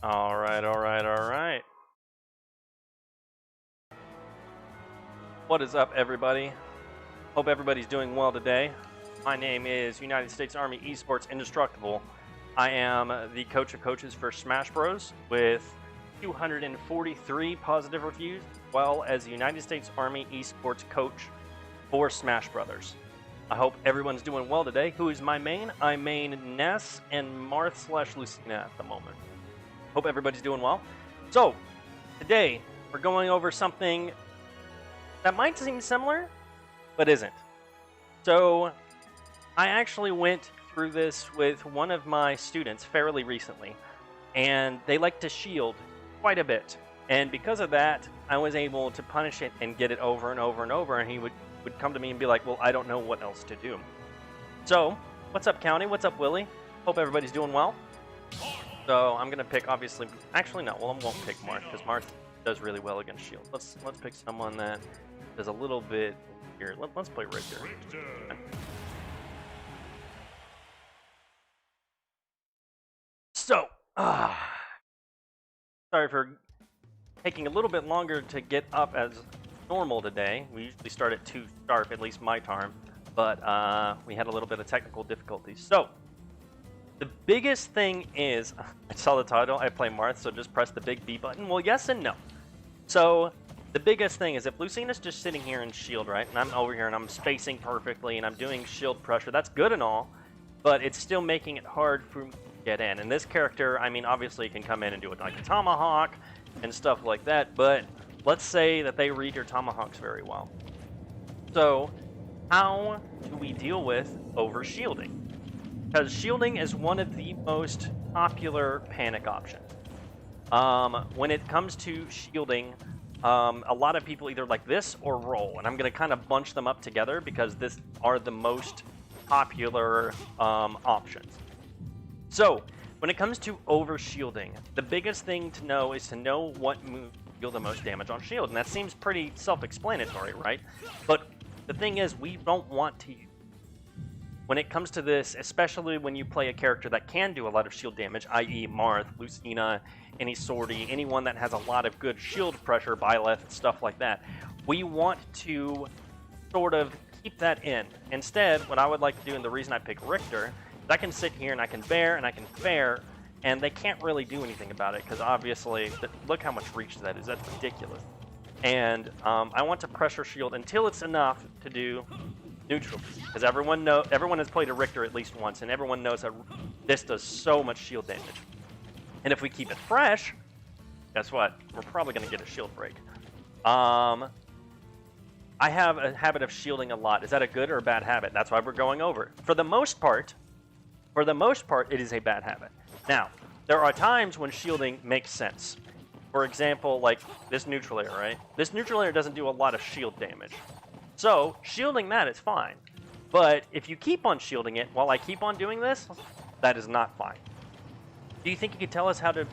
All right. What is up, everybody? Hope everybody's doing well today. My name is United States Army Esports Indestructible. I am the coach of coaches for Smash Bros. With 243 positive reviews, as well as the United States Army Esports coach for Smash Brothers. I hope everyone's doing well today. Who is my main? I main Ness and Marth/Lucina at the moment. Hope everybody's doing well. So, today we're going over something that might seem similar, but isn't. So, I actually went through this with one of my students fairly recently, and they like to shield quite a bit. And because of that, I was able to punish it and get it over and over and over, and he would come to me and be like, well, I don't know what else to do. So, what's up, County? What's up, Willie? Hope everybody's doing well. So I'm gonna pick, obviously, actually no, well, I won't pick Marth, because Marth does really well against shield. Let's pick someone that does a little bit here. Let's play Richter. So, sorry for taking a little bit longer to get up as normal today. We usually start at 2 sharp, at least my time, but we had a little bit of technical difficulties. So, the biggest thing is, I saw the title, I play Marth, so just press the big B button. Well, yes and no. So, the biggest thing is if Lucina's just sitting here in shield, right, and I'm over here and I'm spacing perfectly and I'm doing shield pressure, that's good and all, but it's still making it hard for me to get in. And this character, I mean, obviously you can come in and do it like a tomahawk and stuff like that, but let's say that they read your tomahawks very well. So, how do we deal with over shielding? Because shielding is one of the most popular panic options. When it comes to shielding, a lot of people either like this or roll, and I'm going to kind of bunch them up together because these are the most popular options. So, when it comes to over shielding, the biggest thing to know is to know what moves deal the most damage on shield, and that seems pretty self-explanatory, right? But the thing is, we don't want to use. When it comes to this, especially when you play a character that can do a lot of shield damage, i.e. Marth, Lucina, any Sortie, anyone that has a lot of good shield pressure, Byleth, stuff like that, we want to sort of keep that in. Instead, what I would like to do, and the reason I pick Richter, is I can sit here and I can bear and I can fair, and they can't really do anything about it, because obviously, look how much reach that is. That's ridiculous. And I want to pressure shield until it's enough to do neutral, because everyone has played a Richter at least once, and everyone knows that this does so much shield damage. And if we keep it fresh, guess what? We're probably going to get a shield break. I have a habit of shielding a lot. Is that a good or a bad habit? That's why we're going over. For the most part, it is a bad habit. Now, there are times when shielding makes sense. For example, like this neutral layer, right? This neutral layer doesn't do a lot of shield damage. So, shielding that is fine. But if you keep on shielding it while I keep on doing this, that is not fine. Do you think you could tell us how to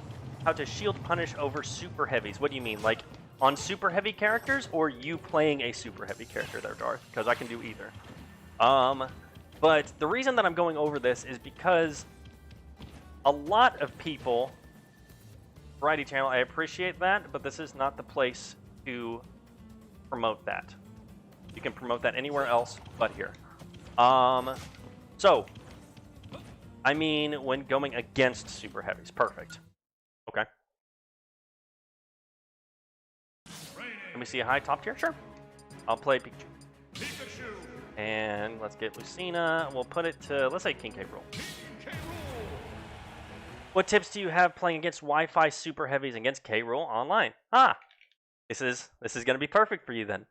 shield punish over super heavies? What do you mean? Like on super heavy characters, or you playing a super heavy character there, Darth? Because I can do either. But the reason that I'm going over this is because a lot of people, Variety Channel, I appreciate that, but this is not the place to promote that. You can promote that anywhere else but here. So, I mean, when going against super heavies, perfect. Okay. Let me see a high top tier? Sure. I'll play Pikachu. And let's get Lucina. We'll put it to, let's say King K. Rool. What tips do you have playing against Wi-Fi super heavies against K. Rool online? This is going to be perfect for you then.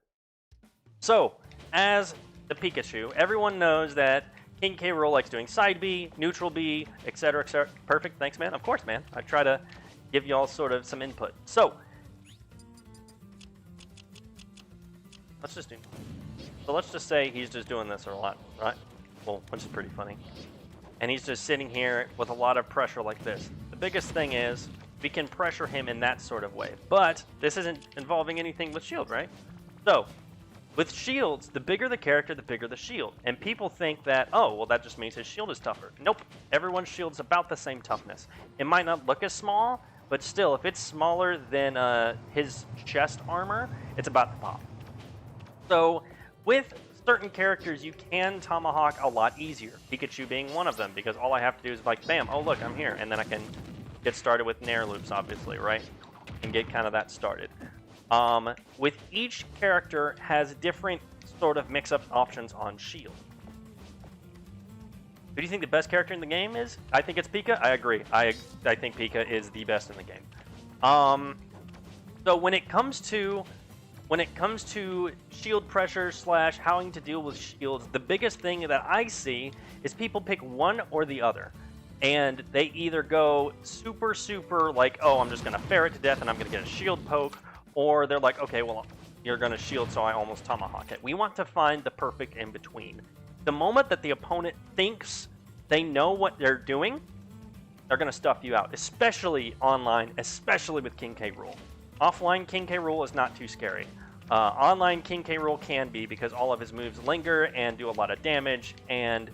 So, as the Pikachu, everyone knows that King K. Rool likes doing side B, neutral B, etc., etc. Perfect, thanks, man. Of course, man. I try to give you all sort of some input. So, let's just say he's just doing this a lot, right? Well, which is pretty funny. And he's just sitting here with a lot of pressure like this. The biggest thing is we can pressure him in that sort of way. But this isn't involving anything with shield, right? So, with shields, the bigger the character, the bigger the shield. And people think that, oh, well, that just means his shield is tougher. Nope. Everyone's shield's about the same toughness. It might not look as small, but still, if it's smaller than his chest armor, it's about to pop. So with certain characters, you can tomahawk a lot easier. Pikachu being one of them, because all I have to do is like, bam, oh look, I'm here, and then I can get started with nair loops, obviously, right? And get kind of that started. With each character has different sort of mix-up options on shield. Who do you think the best character in the game is? I think it's Pika. I agree. I think Pika is the best in the game. So when it comes to shield pressure / having to deal with shields, the biggest thing that I see is people pick one or the other. And they either go super like, oh, I'm just going to ferret to death and I'm going to get a shield poke, or they're like, okay, well, you're going to shield, so I almost tomahawk it. We want to find the perfect in between. The moment that the opponent thinks they know what they're doing, they're going to stuff you out, especially online, especially with King K. Rool. Offline, King K. Rool is not too scary. Online, King K. Rool can be, because all of his moves linger and do a lot of damage, and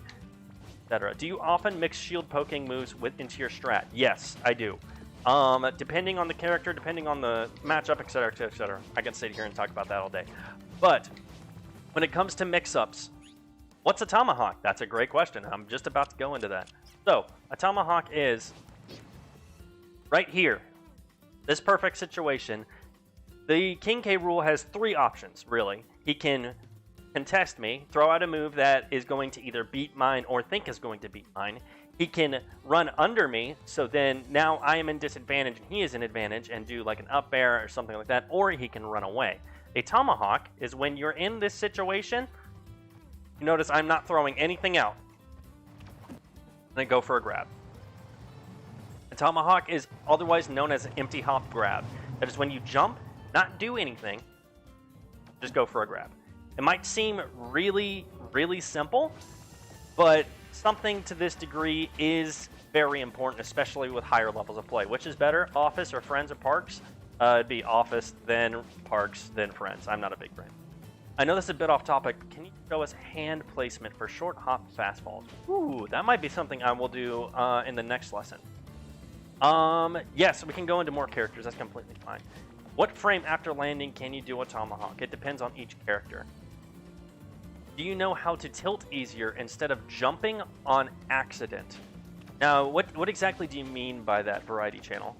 etc. Do you often mix shield poking moves into your strat? Yes, I do. Depending on the character, depending on the matchup, etc., etc. I can sit here and talk about that all day. But when it comes to mix-ups, what's a tomahawk? That's a great question. I'm just about to go into that. So, a tomahawk is right here. This perfect situation. The King K. Rool has 3 options, really. He can contest me, throw out a move that is going to either beat mine or think is going to beat mine. He can run under me, so then now I am in disadvantage and he is in advantage, and do like an up air or something like that, or he can run away. A tomahawk is when you're in this situation. You notice I'm not throwing anything out. Then go for a grab. A tomahawk is otherwise known as an empty hop grab. That is when you jump, not do anything, just go for a grab. It might seem really, really simple, but something to this degree is very important, especially with higher levels of play. Which is better, Office or Friends or Parks? It'd be Office, then Parks, then Friends. I'm not a big friend. I know this is a bit off topic, but can you show us hand placement for short hop fastballs? Ooh, that might be something I will do in the next lesson. Yes, we can go into more characters. That's completely fine. What frame after landing can you do a tomahawk? It depends on each character. Do you know how to tilt easier instead of jumping on accident? Now, what exactly do you mean by that, Variety Channel?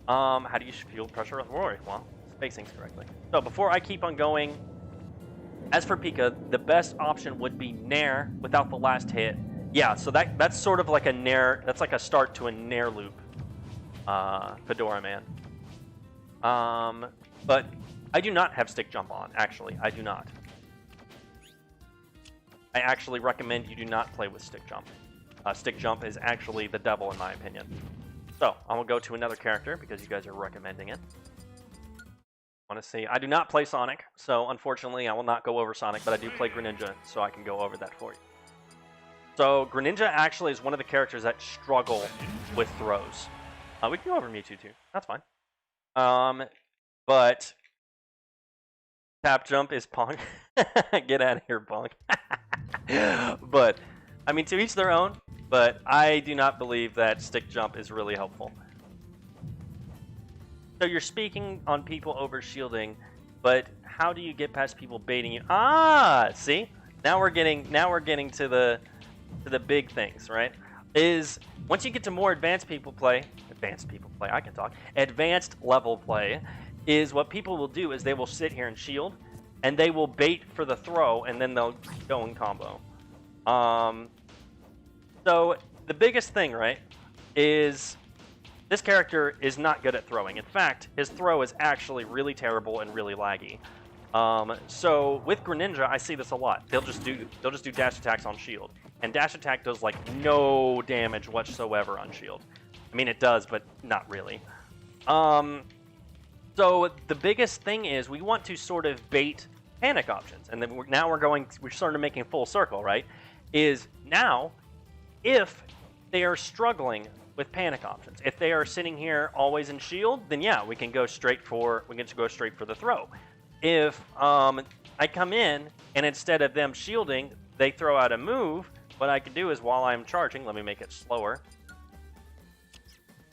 How do you field pressure with Rory? Well, spacing correctly. So before I keep on going, as for Pika, the best option would be nair without the last hit. Yeah, so that's sort of like a nair. That's like a start to a nair loop. Fedora Man. But I do not have stick jump on. Actually, I do not. I actually recommend you do not play with stick jump. Stick jump is actually the devil in my opinion. So I will go to another character because you guys are recommending it. I want to see. I do not play Sonic, so unfortunately I will not go over Sonic, but I do play Greninja, so I can go over that for you. So Greninja actually is one of the characters that struggle with throws. We can go over Mewtwo too. That's fine. But tap jump is Pong. Get out of here, Pong. But I mean, to each their own. But I do not believe that stick jump is really helpful. So you're speaking on people over shielding, but how do you get past people baiting you? Ah, see? Now we're getting to the big things, right? Is once you get to more advanced level play, is what people will do is they will sit here and shield, and they will bait for the throw, and then they'll go in combo. So the biggest thing, right, is this character is not good at throwing. In fact, his throw is actually really terrible and really laggy. So with Greninja, I see this a lot. They'll just do dash attacks on shield, and dash attack does like no damage whatsoever on shield. I mean, it does, but not really. So the biggest thing is we want to sort of bait panic options, and then we're sort of making full circle, right? Is now if they are struggling with panic options, if they are sitting here always in shield, then yeah, we can go straight for the throw. If I come in and instead of them shielding, they throw out a move, what I can do is while I'm charging, let me make it slower,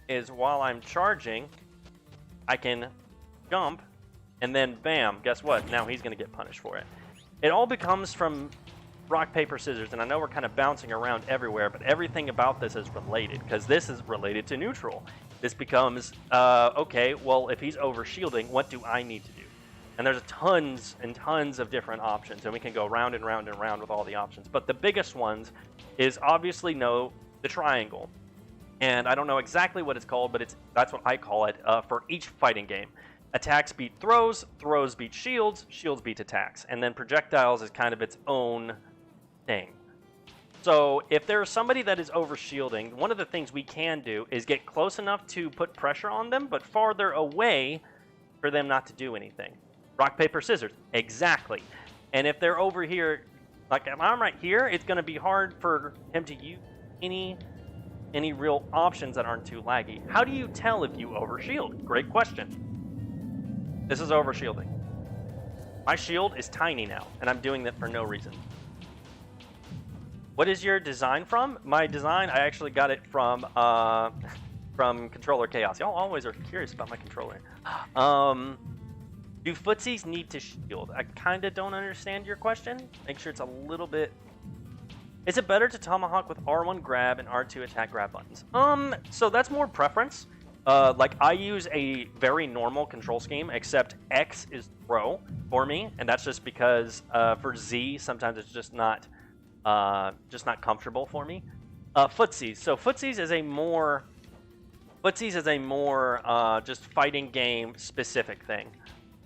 is while I'm charging, I can jump, and then bam, guess what? Now he's going to get punished for it. It all becomes from rock, paper, scissors, and I know we're kind of bouncing around everywhere, but everything about this is related, because this is related to neutral. This becomes, okay, well, if he's over-shielding, what do I need to do? And there's tons and tons of different options, and we can go round and round and round with all the options. But the biggest ones is obviously the triangle. And I don't know exactly what it's called, but that's what I call it for each fighting game. Attacks beat throws, throws beat shields, shields beat attacks. And then projectiles is kind of its own thing. So if there's somebody that is over-shielding, one of the things we can do is get close enough to put pressure on them, but farther away for them not to do anything. Rock, paper, scissors. Exactly. And if they're over here, like if I'm right here, it's going to be hard for him to use any real options that aren't too laggy. How do you tell if you overshield? Great question. This is overshielding. My shield is tiny now, and I'm doing that for no reason. What is your design from? My design, I actually got it from Controller Chaos. Y'all always are curious about my controller. Do footsies need to shield? I kind of don't understand your question. Make sure it's a little bit... Is it better to tomahawk with R1 grab and R2 attack grab buttons? So that's more preference. Like I use a very normal control scheme, except X is throw for me, and that's just because for Z sometimes it's just not comfortable for me. Footsies. So footsies is a more just fighting game specific thing.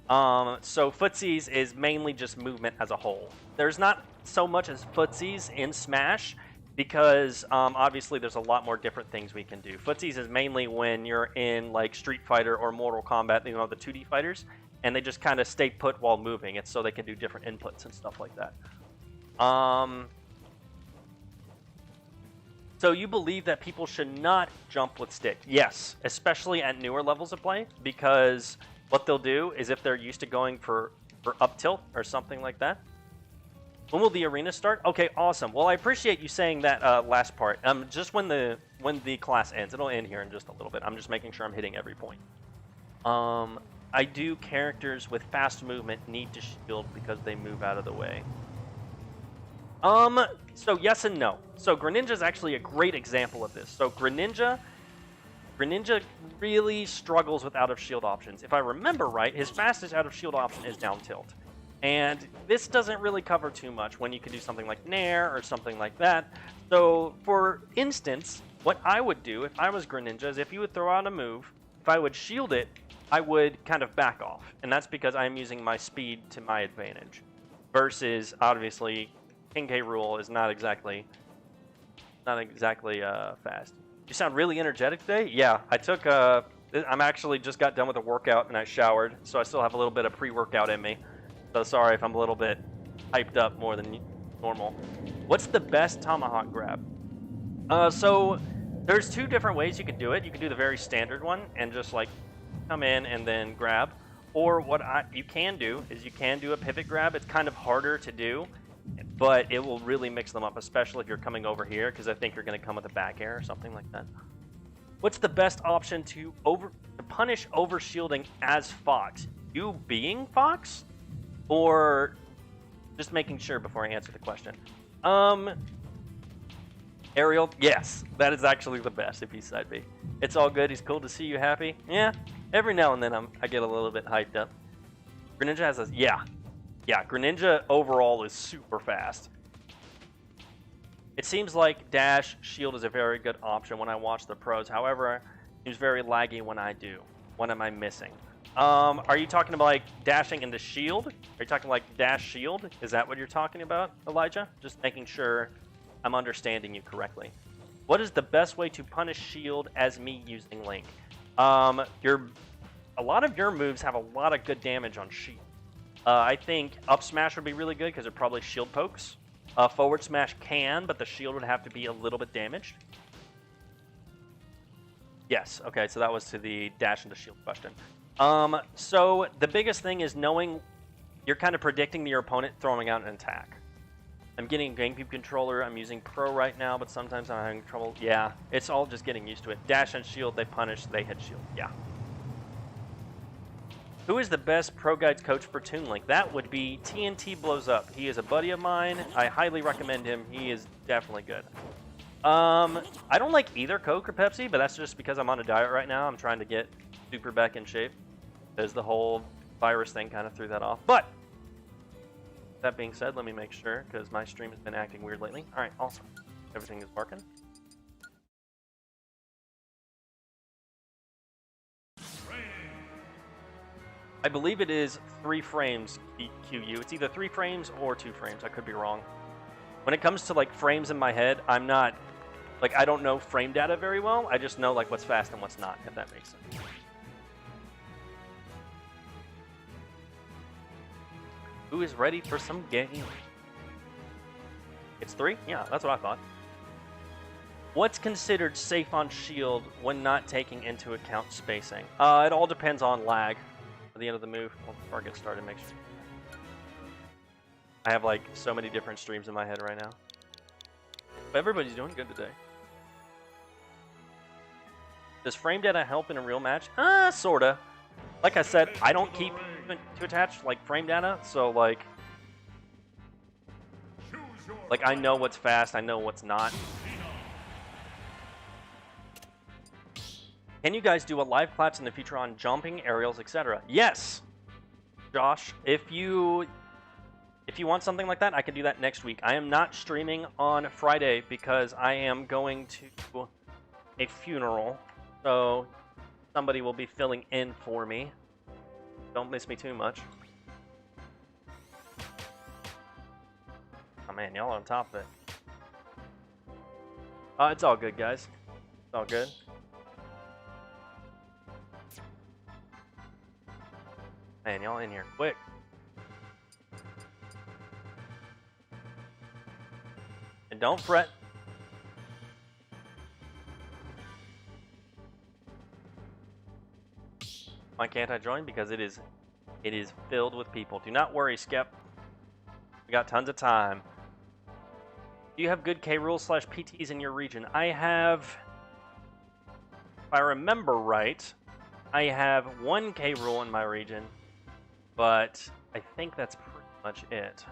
So footsies is mainly just movement as a whole. There's not so much as footsies in Smash because obviously there's a lot more different things we can do. Footsies is mainly when you're in like Street Fighter or Mortal Kombat, you know, the 2D fighters, and they just kind of stay put while moving. It's so they can do different inputs and stuff like that. So you believe that people should not jump with stick? Yes, especially at newer levels of play, because what they'll do is if they're used to going for up tilt or something like that. When will the arena start? Okay, awesome. Well, I appreciate you saying that last part. Just when the class ends. It'll end here in just a little bit. I'm just making sure I'm hitting every point. I do characters with fast movement need to shield because they move out of the way. So yes and no. So Greninja is actually a great example of this. So Greninja really struggles with out of shield options. If I remember right, his fastest out of shield option is down tilt. And this doesn't really cover too much when you can do something like Nair or something like that. So for instance, what I would do if I was Greninja is if you would throw out a move, if I would shield it, I would kind of back off. And that's because I'm using my speed to my advantage. Versus, obviously, Henke rule is not exactly fast. You sound really energetic today? Yeah, I took I'm actually just got done with a workout and I showered, so I still have a little bit of pre-workout in me. So sorry if I'm a little bit hyped up more than normal. What's the best tomahawk grab? So there's two different ways you can do it. You can do the very standard one and just like come in and then grab. Or what you can do is you can do a pivot grab. It's kind of harder to do, but it will really mix them up, especially if you're coming over here, because I think you're going to come with a back air or something like that. What's the best option to punish overshielding as Fox? You being Fox? Or just making sure before I answer the question? Ariel, yes, that is actually the best if he's side B. It's all good, he's cool to see you happy. Yeah, every now and then I get a little bit hyped up. Greninja has a, yeah, Greninja overall is super fast. It seems like dash shield is a very good option when I watch the pros. However, it seems very laggy when I do. What am I missing? Are you talking about like dashing into shield? Are you talking like dash shield? Is that what you're talking about, Elijah? Just making sure I'm understanding you correctly. What is the best way to punish shield as me using Link? A lot of your moves have a lot of good damage on shield. I think up smash would be really good because it probably shield pokes. Forward smash can, but the shield would have to be a little bit damaged. Yes, okay, so that was to the dash into shield question. So the biggest thing is knowing you're kind of predicting your opponent throwing out an attack. I'm getting a GameCube controller. I'm using Pro right now, but sometimes I'm having trouble. Yeah, it's all just getting used to it. Dash and shield, they punish, they hit shield. Yeah. Who is the best ProGuides coach for Toon Link? That would be TNT Blows Up. He is a buddy of mine. I highly recommend him. He is definitely good. I don't like either Coke or Pepsi, but that's just because I'm on a diet right now. I'm trying to get super back in shape. There's the whole virus thing kind of threw that off. But that being said, let me make sure because my stream has been acting weird lately. All right, awesome. Everything is working. I believe it is 3 frames QU. It's either 3 frames or 2 frames. I could be wrong. When it comes to like frames in my head, I'm not like I don't know frame data very well. I just know like what's fast and what's not, if that makes sense. Who is ready for some game? It's 3? Yeah, that's what I thought. What's considered safe on shield when not taking into account spacing? It all depends on lag. At the end of the move, well, before I get started, make sure. I have like so many different streams in my head right now. But everybody's doing good today. Does frame data help in a real match? Sorta. Like I said, I don't keep to attach like frame data, so like I know what's fast, I know what's not. Can you guys do a live claps in the future on jumping, aerials, etc.? Yes, Josh. If you want something like that, I can do that next week. I am not streaming on Friday because I am going to a funeral, so somebody will be filling in for me. Don't miss me too much. Oh man, y'all on top of it. It's all good, guys. It's all good. Man, y'all in here quick. And don't fret. Why can't I join? Because it is filled with people. Do not worry, Skep. We got tons of time. Do you have good K rules / PTs in your region? I have, if I remember right, I have 1 K rule in my region. But I think that's pretty much it.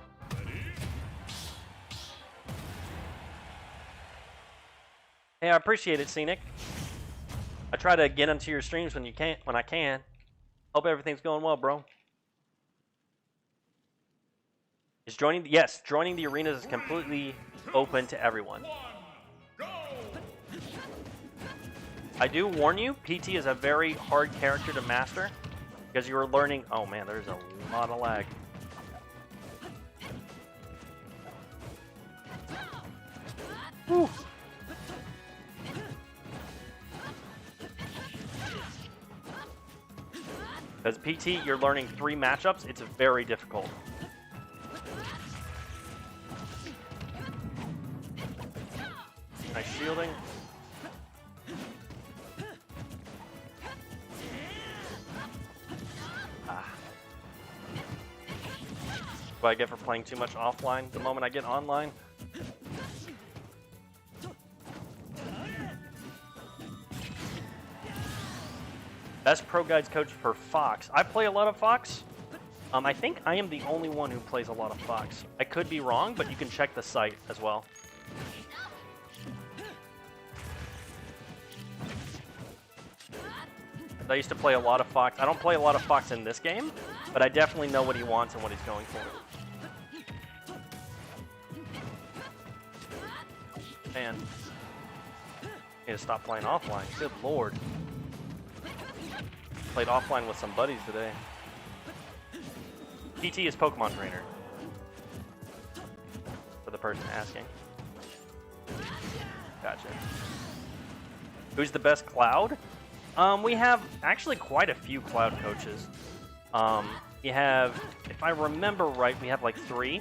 Hey, I appreciate it, Scenic. I try to get into your streams when I can. Hope everything's going well, bro. Is joining? Yes, joining the arenas is completely open to everyone. I do warn you, PT is a very hard character to master. Because you were learning... Oh man, there's a lot of lag. Whew. As PT, you're learning 3 matchups. It's very difficult. Nice shielding. What I get for playing too much offline the moment I get online. Best ProGuides coach for Fox. I play a lot of Fox. I think I am the only one who plays a lot of Fox. I could be wrong, but you can check the site as well. I used to play a lot of Fox. I don't play a lot of Fox in this game, but I definitely know what he wants and what he's going for. Man, need to stop playing offline. Good lord. Played offline with some buddies today. PT is Pokemon trainer. For the person asking. Gotcha. Who's the best Cloud? We have actually quite a few Cloud coaches. We have, if I remember right, we have like 3.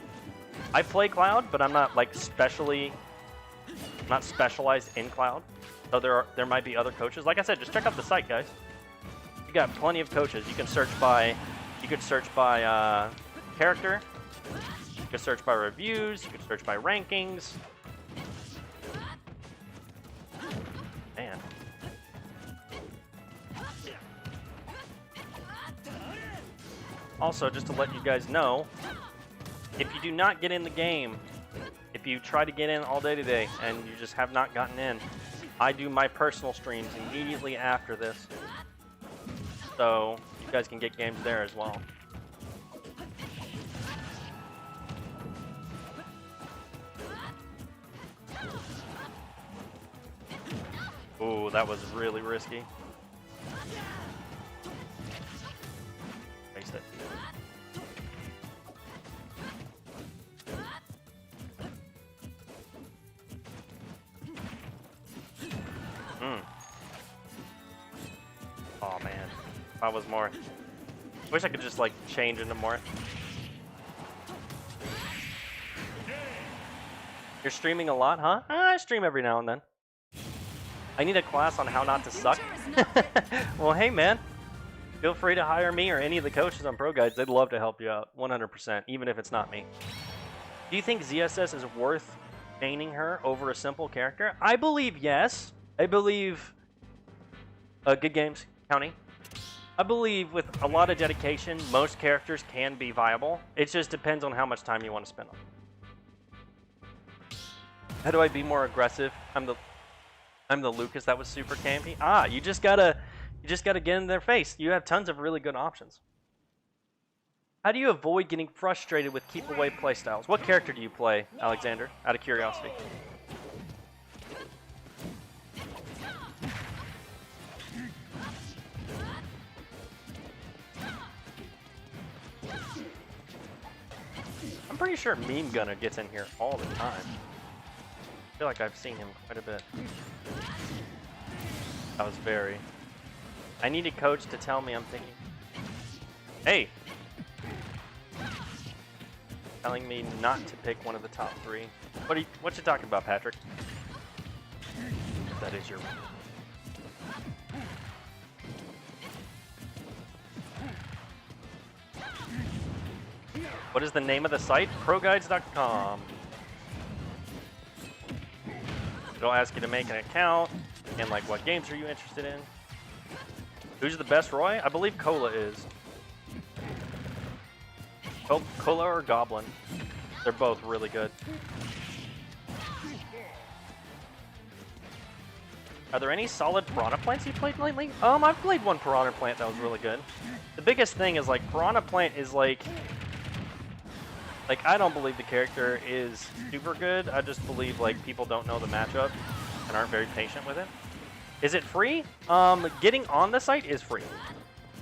I play Cloud, but I'm not like not specialized in Cloud. So there might be other coaches. Like I said, just check out the site, guys. You got plenty of coaches. You can search by, character. You can search by reviews. You can search by rankings. Man. Also, just to let you guys know, if you do not get in the game, if you try to get in all day today and you just have not gotten in, I do my personal streams immediately after this. So you guys can get games there as well. Ooh, that was really risky. Faced it. Oh man, if I was more. Wish I could just like change into more. You're streaming a lot, huh? I stream every now and then. I need a class on how not to suck. Well, hey man, feel free to hire me or any of the coaches on ProGuides. They'd love to help you out, 100%, even if it's not me. Do you think ZSS is worth gaining her over a simple character? I believe yes. I believe good games, County. I believe with a lot of dedication, most characters can be viable. It just depends on how much time you want to spend on them. How do I be more aggressive? I'm the Lucas that was super campy. Ah, you just gotta get in their face. You have tons of really good options. How do you avoid getting frustrated with keep away playstyles? What character do you play, Alexander? Out of curiosity. I'm pretty sure Meme Gunner gets in here all the time. I feel like I've seen him quite a bit. That was very... I need a coach to tell me I'm thinking. Hey! Telling me not to pick one of the top 3. What you talking about, Patrick? That is your... What is the name of the site? ProGuides.com. It'll ask you to make an account, and like what games are you interested in? Who's the best Roy? I believe Cola is. Cola or Goblin. They're both really good. Are there any solid Piranha Plants you played lately? I've played one Piranha Plant that was really good. The biggest thing is like Piranha Plant is like I don't believe the character is super good. I just believe like people don't know the matchup and aren't very patient with it. Is it free? Getting on the site is free,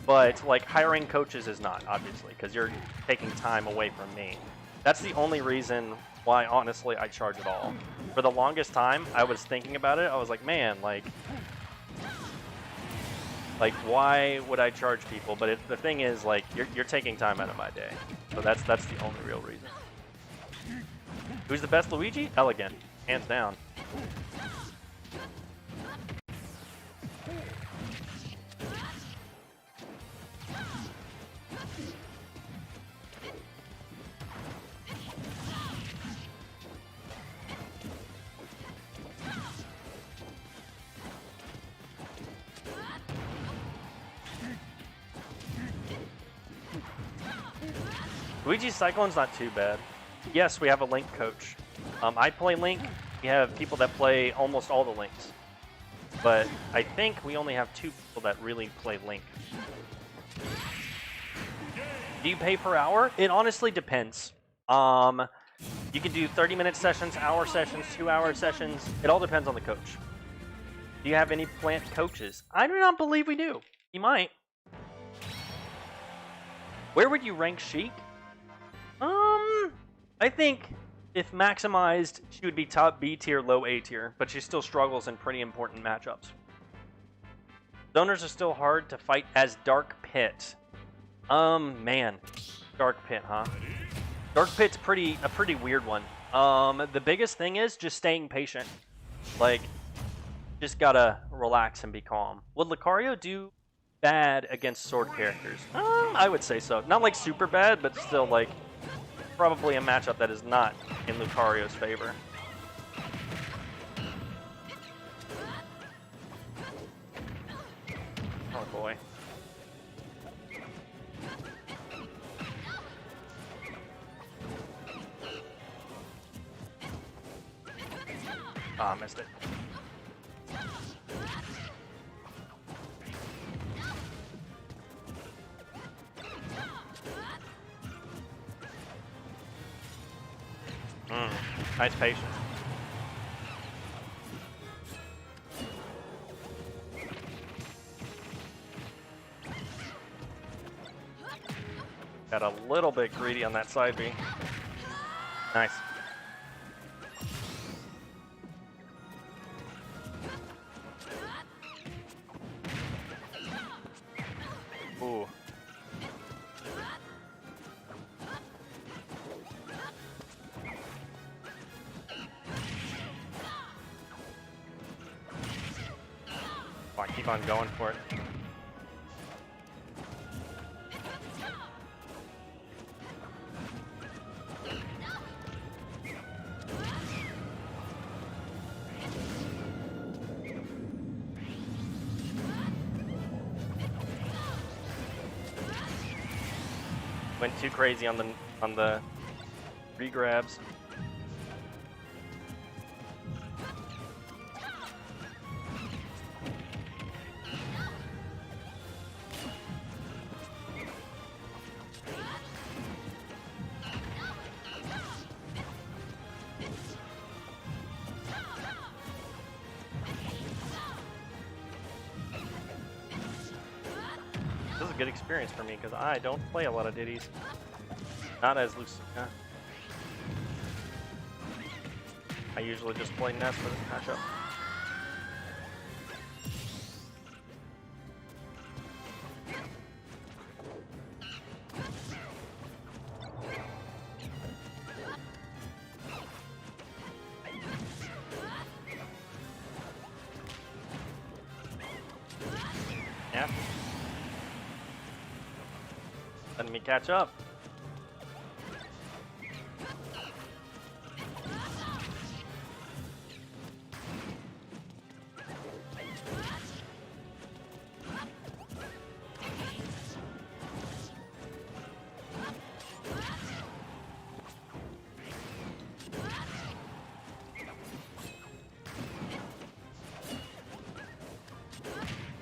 but like hiring coaches is not, obviously, because you're taking time away from me. That's the only reason why, honestly, I charge it all. For the longest time, I was thinking about it. I was like, man, like why would I charge people? But the thing is, like, you're taking time out of my day. So that's the only real reason. Who's the best Luigi? Elegant, hands down. Luigi's Cyclone's not too bad. Yes, we have a Link coach. I play Link. We have people that play almost all the Links. But I think we only have 2 people that really play Link. Do you pay per hour? It honestly depends. You can do 30-minute sessions, hour sessions, 2-hour sessions. It all depends on the coach. Do you have any plant coaches? I do not believe we do. You might. Where would you rank Sheik? I think if maximized, she would be top B tier, low A tier, but she still struggles in pretty important matchups. Zoners are still hard to fight as Dark Pit. Man. Dark Pit, huh? Dark Pit's a pretty weird one. The biggest thing is just staying patient. Like, just gotta relax and be calm. Would Lucario do bad against sword characters? I would say so. Not like super bad, but still like probably a matchup that is not in Lucario's favor. Oh boy. Ah, oh, missed it. Nice patience. Got a little bit greedy on that side B. Nice. Ooh. Oh, I keep on going for it. Went too crazy on the re-grabs. This is a good experience for me because I don't play a lot of ditties. Not as loose. I usually just play Ness for this matchup. Yeah. Letting me catch up.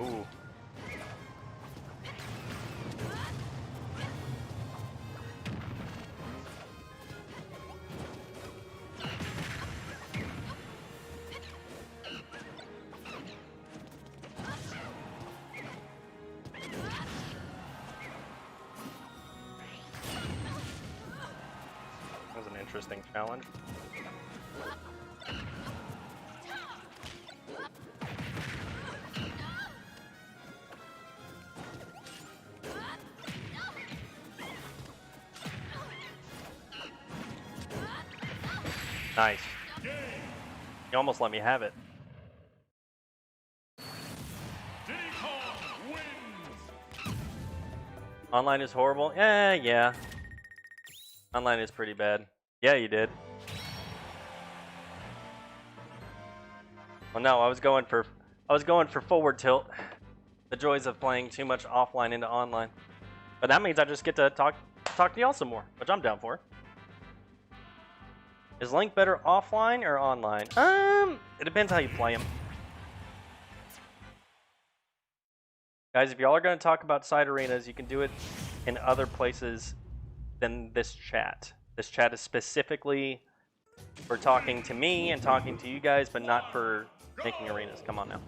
Ooh. That was an interesting challenge. Nice. You almost let me have it. Online is horrible? Yeah. Online is pretty bad. Yeah, you did. Well, no, I was going for forward tilt. The joys of playing too much offline into online. But that means I just get to talk to y'all some more, which I'm down for. Is Link better offline or online? It depends how you play him. Guys, if y'all are going to talk about side arenas, you can do it in other places than this chat. This chat is specifically for talking to me and talking to you guys, but not for making arenas. Come on now.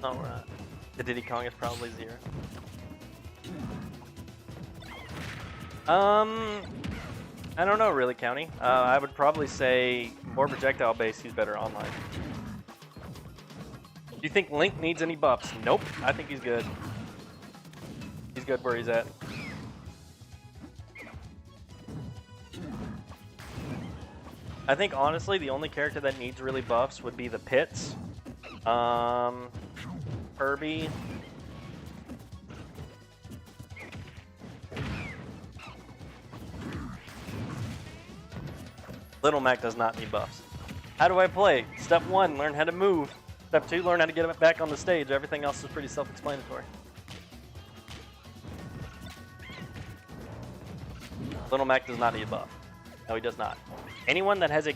Alright. The Diddy Kong is probably 0. I don't know really, County. I would probably say more projectile based, he's better online. Do you think Link needs any buffs? Nope. I think he's good. He's good where he's at. I think honestly the only character that needs really buffs would be the Pits. Kirby. Little Mac does not need buffs. How do I play? Step 1, learn how to move. Step 2, learn how to get back on the stage. Everything else is pretty self-explanatory. Little Mac does not need a buff. No, he does not. Anyone that has a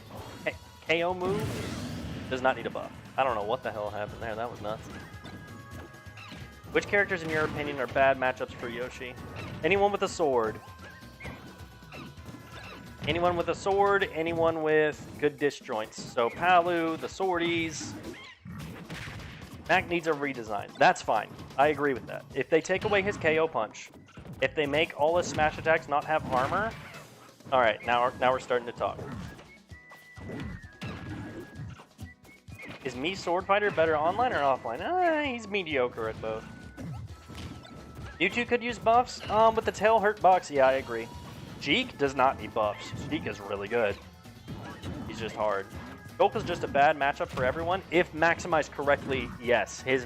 KO move does not need a buff. I don't know what the hell happened there. That was nuts. Which characters, in your opinion, are bad matchups for Yoshi? Anyone with a sword. Anyone with a sword, anyone with good disjoints. So Palu, the swordies. Mac needs a redesign. That's fine. I agree with that. If they take away his KO punch, if they make all his smash attacks not have armor, all right, now we're starting to talk. Is me Sword Fighter better online or offline? He's mediocre at both. You two could use buffs. With the tail hurt box, yeah, I agree. Jeek does not need buffs. Jeek is really good. He's just hard. Joek is just a bad matchup for everyone. If maximized correctly, yes. His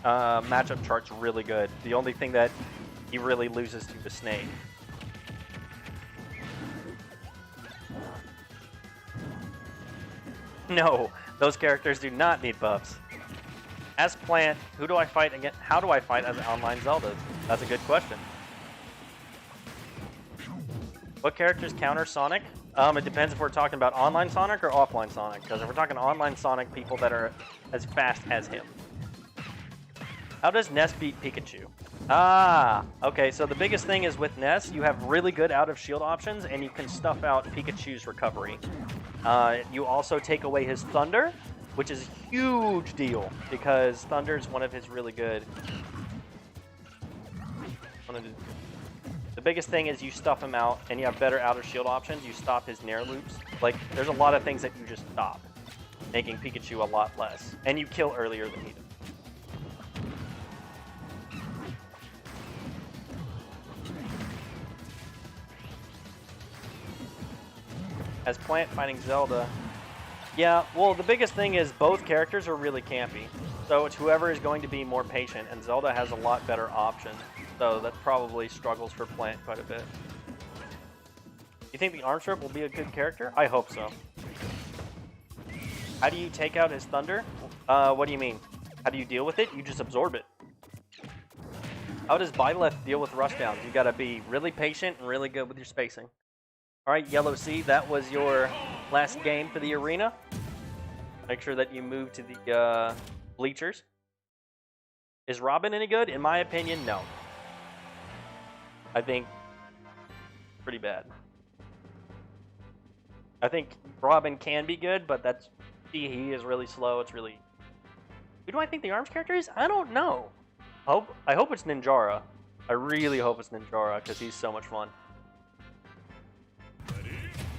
matchup chart's really good. The only thing that he really loses to the Snake. No, those characters do not need buffs. As Plant, who do I fight against? How do I fight as online Zelda? That's a good question. What characters counter Sonic? It depends if we're talking about online Sonic or offline Sonic. Because if we're talking online Sonic, people that are as fast as him. How does Ness beat Pikachu? Okay, so the biggest thing is with Ness, you have really good out of shield options and you can stuff out Pikachu's recovery. You also take away his Thunder, which is a huge deal because Thunder is one of his really good. The biggest thing is you stuff him out and you have better out of shield options. You stop his Nair loops. Like, there's a lot of things that you just stop, making Pikachu a lot less. And you kill earlier than he does. As Plant fighting Zelda. Yeah, well, the biggest thing is both characters are really campy. So it's whoever is going to be more patient, and Zelda has a lot better options. So that probably struggles for Plant quite a bit. You think the Armstrip will be a good character? I hope so. How do you take out his Thunder? What do you mean? How do you deal with it? You just absorb it. How does Byleth deal with rushdowns? You gotta be really patient and really good with your spacing. Alright, Yellow Sea, that was your last game for the arena. Make sure that you move to the bleachers. Is Robin any good? In my opinion, no. I think pretty bad. I think Robin can be good, but that's he is really slow. It's really. Who do I think the ARMS character is? I don't know. I hope it's Ninjara. I really hope it's Ninjara because he's so much fun.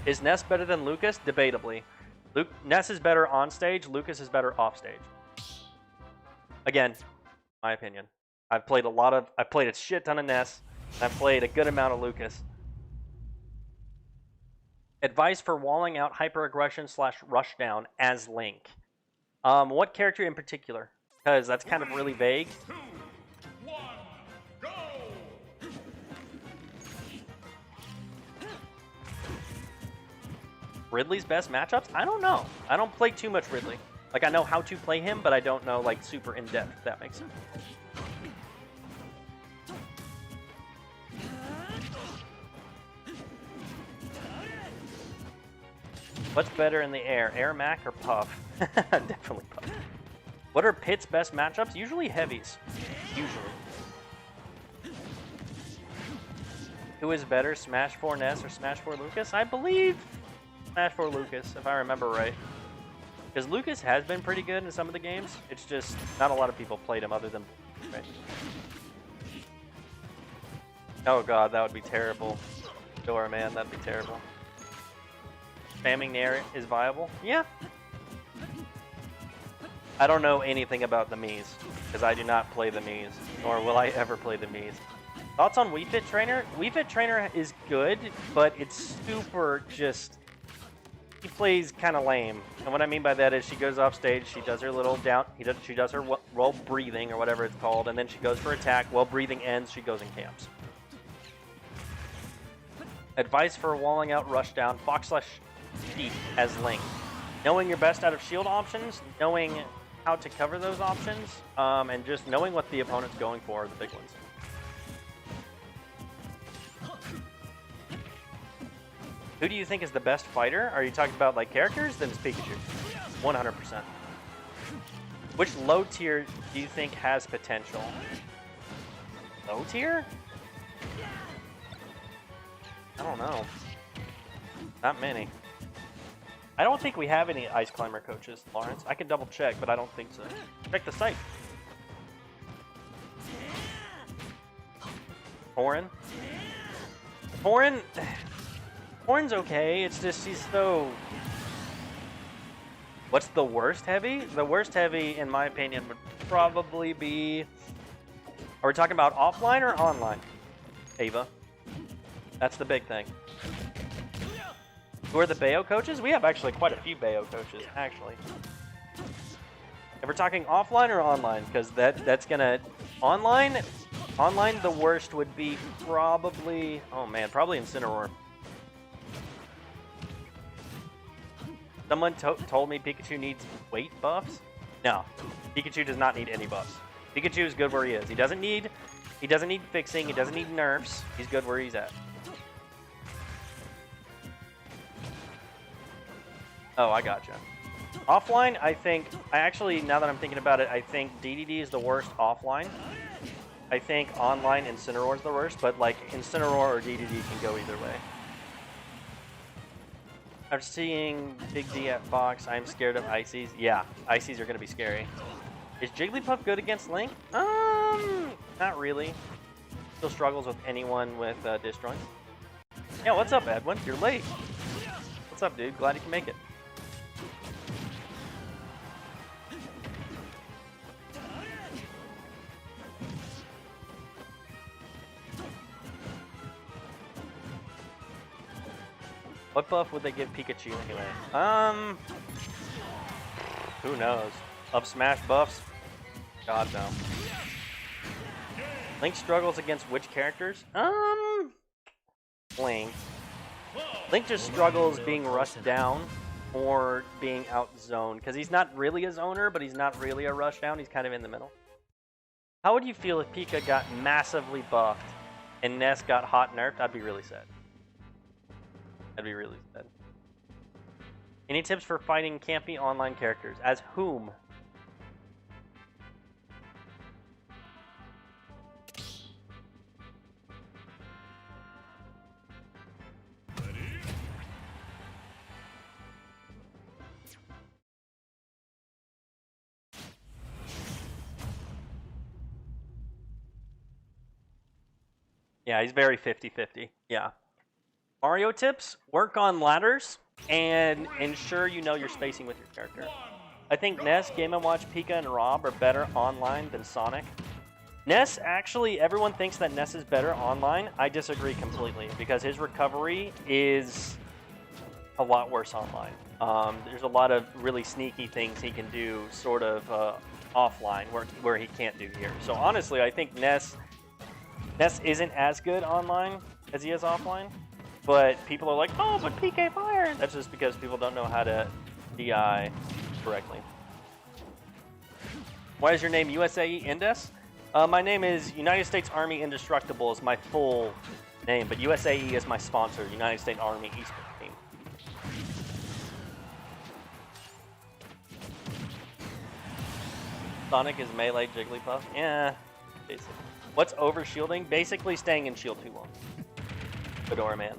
Is Ness better than Lucas? Debatably. Ness is better on stage. Lucas is better off stage. Again, my opinion. I've played a shit ton of Ness. I've played a good amount of Lucas. Advice for walling out hyper-aggression / rushdown as Link. What character in particular? Because that's kind of really vague. 3, 2, 1, go! Ridley's best matchups? I don't know. I don't play too much Ridley. Like, I know how to play him, but I don't know, like, super in-depth, if that makes sense. What's better in the air, Air Mac or Puff? Definitely Puff. What are Pit's best matchups? Usually heavies. Usually. Who is better, Smash 4 Ness or Smash 4 Lucas? I believe Smash 4 Lucas, if I remember right. Because Lucas has been pretty good in some of the games. It's just not a lot of people played him other than... Right? Oh god, that would be terrible. Dora, man, that'd be terrible. Spamming Nair is viable? Yeah. I don't know anything about the Miis, because I do not play the Miis, nor will I ever play the Miis. Thoughts on Wii Fit Trainer? Wii Fit Trainer is good, but it's super just... He plays kind of lame. And what I mean by that is she goes off stage, she does her little down... She does her roll breathing, or whatever it's called, and then she goes for attack. While breathing ends, she goes and camps. Advice for walling out, rush down, Fox/Sheep as Link. Knowing your best out of shield options, knowing how to cover those options, and just knowing what the opponent's going for are the big ones. Who do you think is the best fighter? Are you talking about like characters? Then it's Pikachu. 100%. Which low tier do you think has potential? Low tier? I don't know. Not many. I don't think we have any Ice Climber coaches, Lawrence. I can double check, but I don't think so. Check the site. Horan? Horan's okay. It's just he's so... What's the worst heavy? The worst heavy, in my opinion, would probably be... Are we talking about offline or online? Ava. That's the big thing. Who are the Bayo coaches? We have actually quite a few Bayo coaches, actually. If we're talking offline or online, because that's gonna... Online, the worst would be probably... Oh man, probably Incineroar. Someone told me Pikachu needs weight buffs. No, Pikachu does not need any buffs. Pikachu is good where he is. He doesn't need fixing. He doesn't need nerfs. He's good where he's at. Oh, I gotcha. Offline, I actually, now that I'm thinking about it, I think DDD is the worst offline. I think online Incineroar is the worst, but like Incineroar or DDD can go either way. I'm seeing Big D at Fox. I'm scared of Ices. Yeah, Ices are going to be scary. Is Jigglypuff good against Link? Not really. Still struggles with anyone with disjoint. Yeah, what's up, Edwin? You're late. What's up, dude? Glad you can make it. What buff would they give Pikachu anyway? Who knows? Up smash buffs? God no. Link struggles against which characters? Link. Link just struggles being rushed down or being outzoned, because he's not really a zoner, but he's not really a rush down. He's kind of in the middle. How would you feel if Pika got massively buffed and Ness got hot nerfed? I'd be really sad. I'd be really sad. Any tips for fighting campy online characters? As whom? Yeah, he's very 50-50. Yeah. Mario tips, work on ladders, and ensure you know your spacing with your character. I think Ness, Game & Watch, Pika, and Rob are better online than Sonic. Ness, actually, everyone thinks that Ness is better online. I disagree completely, because his recovery is a lot worse online. There's a lot of really sneaky things he can do sort of offline where he can't do here. So honestly, I think Ness isn't as good online as he is offline. But people are like, oh, but PK Fire! That's just because people don't know how to DI correctly. Why is your name USAE Indes? My name is United States Army Indestructible is my full name, but USAE is my sponsor, United States Army Esports Team. Sonic is melee Jigglypuff? Yeah, basically. What's over shielding? Basically staying in shield too long. Fedora man.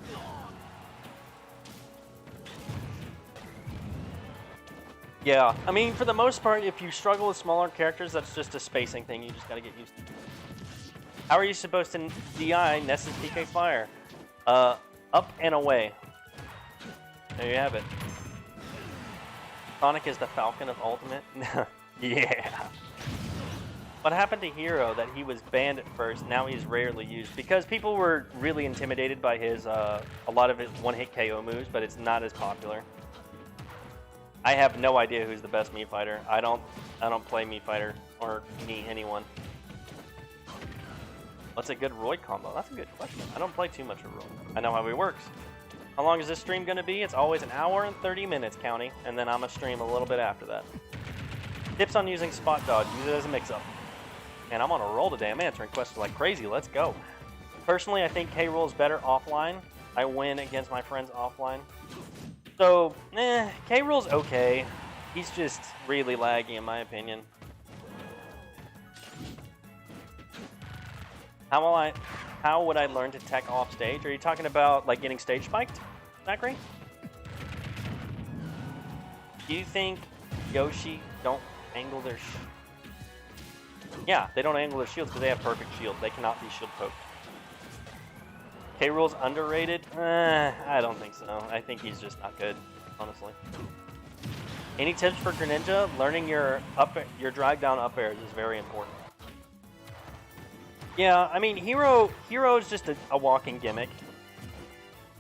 Yeah, I mean, for the most part, if you struggle with smaller characters, that's just a spacing thing. You just gotta get used to. How are you supposed to DI Ness's PK Fire? Up and away. There you have it. Sonic is the Falcon of Ultimate? Yeah. What happened to Hero that he was banned at first, now he's rarely used? Because people were really intimidated by his, a lot of his one-hit KO moves, but it's not as popular. I have no idea who's the best Mii fighter. I don't play Mii fighter or anyone. What's a good Roy combo? That's a good question. I don't play too much of Roy. I know how he works. How long is this stream gonna be? It's always an hour and 30 minutes, counting, and then I'm gonna stream a little bit after that. Tips on using spot dodge. Use it as a mix-up. And I'm on a roll today. I'm answering questions like crazy. Let's go. Personally, I think K. Rool is better offline. I win against my friends offline. So, K. Rool's okay. He's just really laggy, in my opinion. How would I learn to tech off stage? Are you talking about like getting stage spiked, Zachary? Do you think Yoshi don't angle their Yeah, they don't angle their shields because they have perfect shields. They cannot be shield poked. K. Rool's underrated? I don't think so. I think he's just not good, honestly. Any tips for Greninja? Learning your drive down up airs is very important. Yeah, I mean, Hero is just a walking gimmick.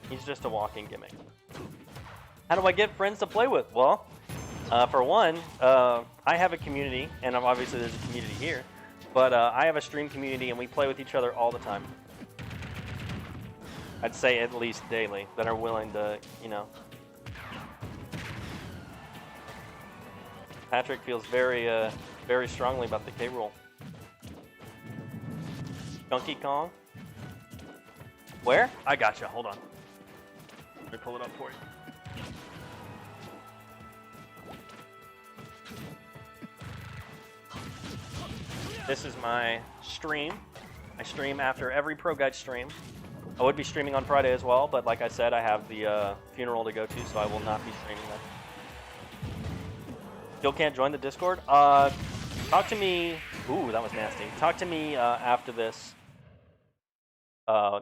He's just a walking gimmick. How do I get friends to play with? Well, for one, I have a community, and obviously there's a community here, but I have a stream community, and we play with each other all the time. I'd say at least daily, that are willing to, you know. Patrick feels very strongly about the K. Rool. Donkey Kong? Where? I gotcha. Hold on. Let me pull it up for you. This is my stream. I stream after every ProGuides stream. I would be streaming on Friday as well, but like I said, I have the funeral to go to, so I will not be streaming that. Still can't join the Discord? Talk to me. Ooh, that was nasty. Talk to me after this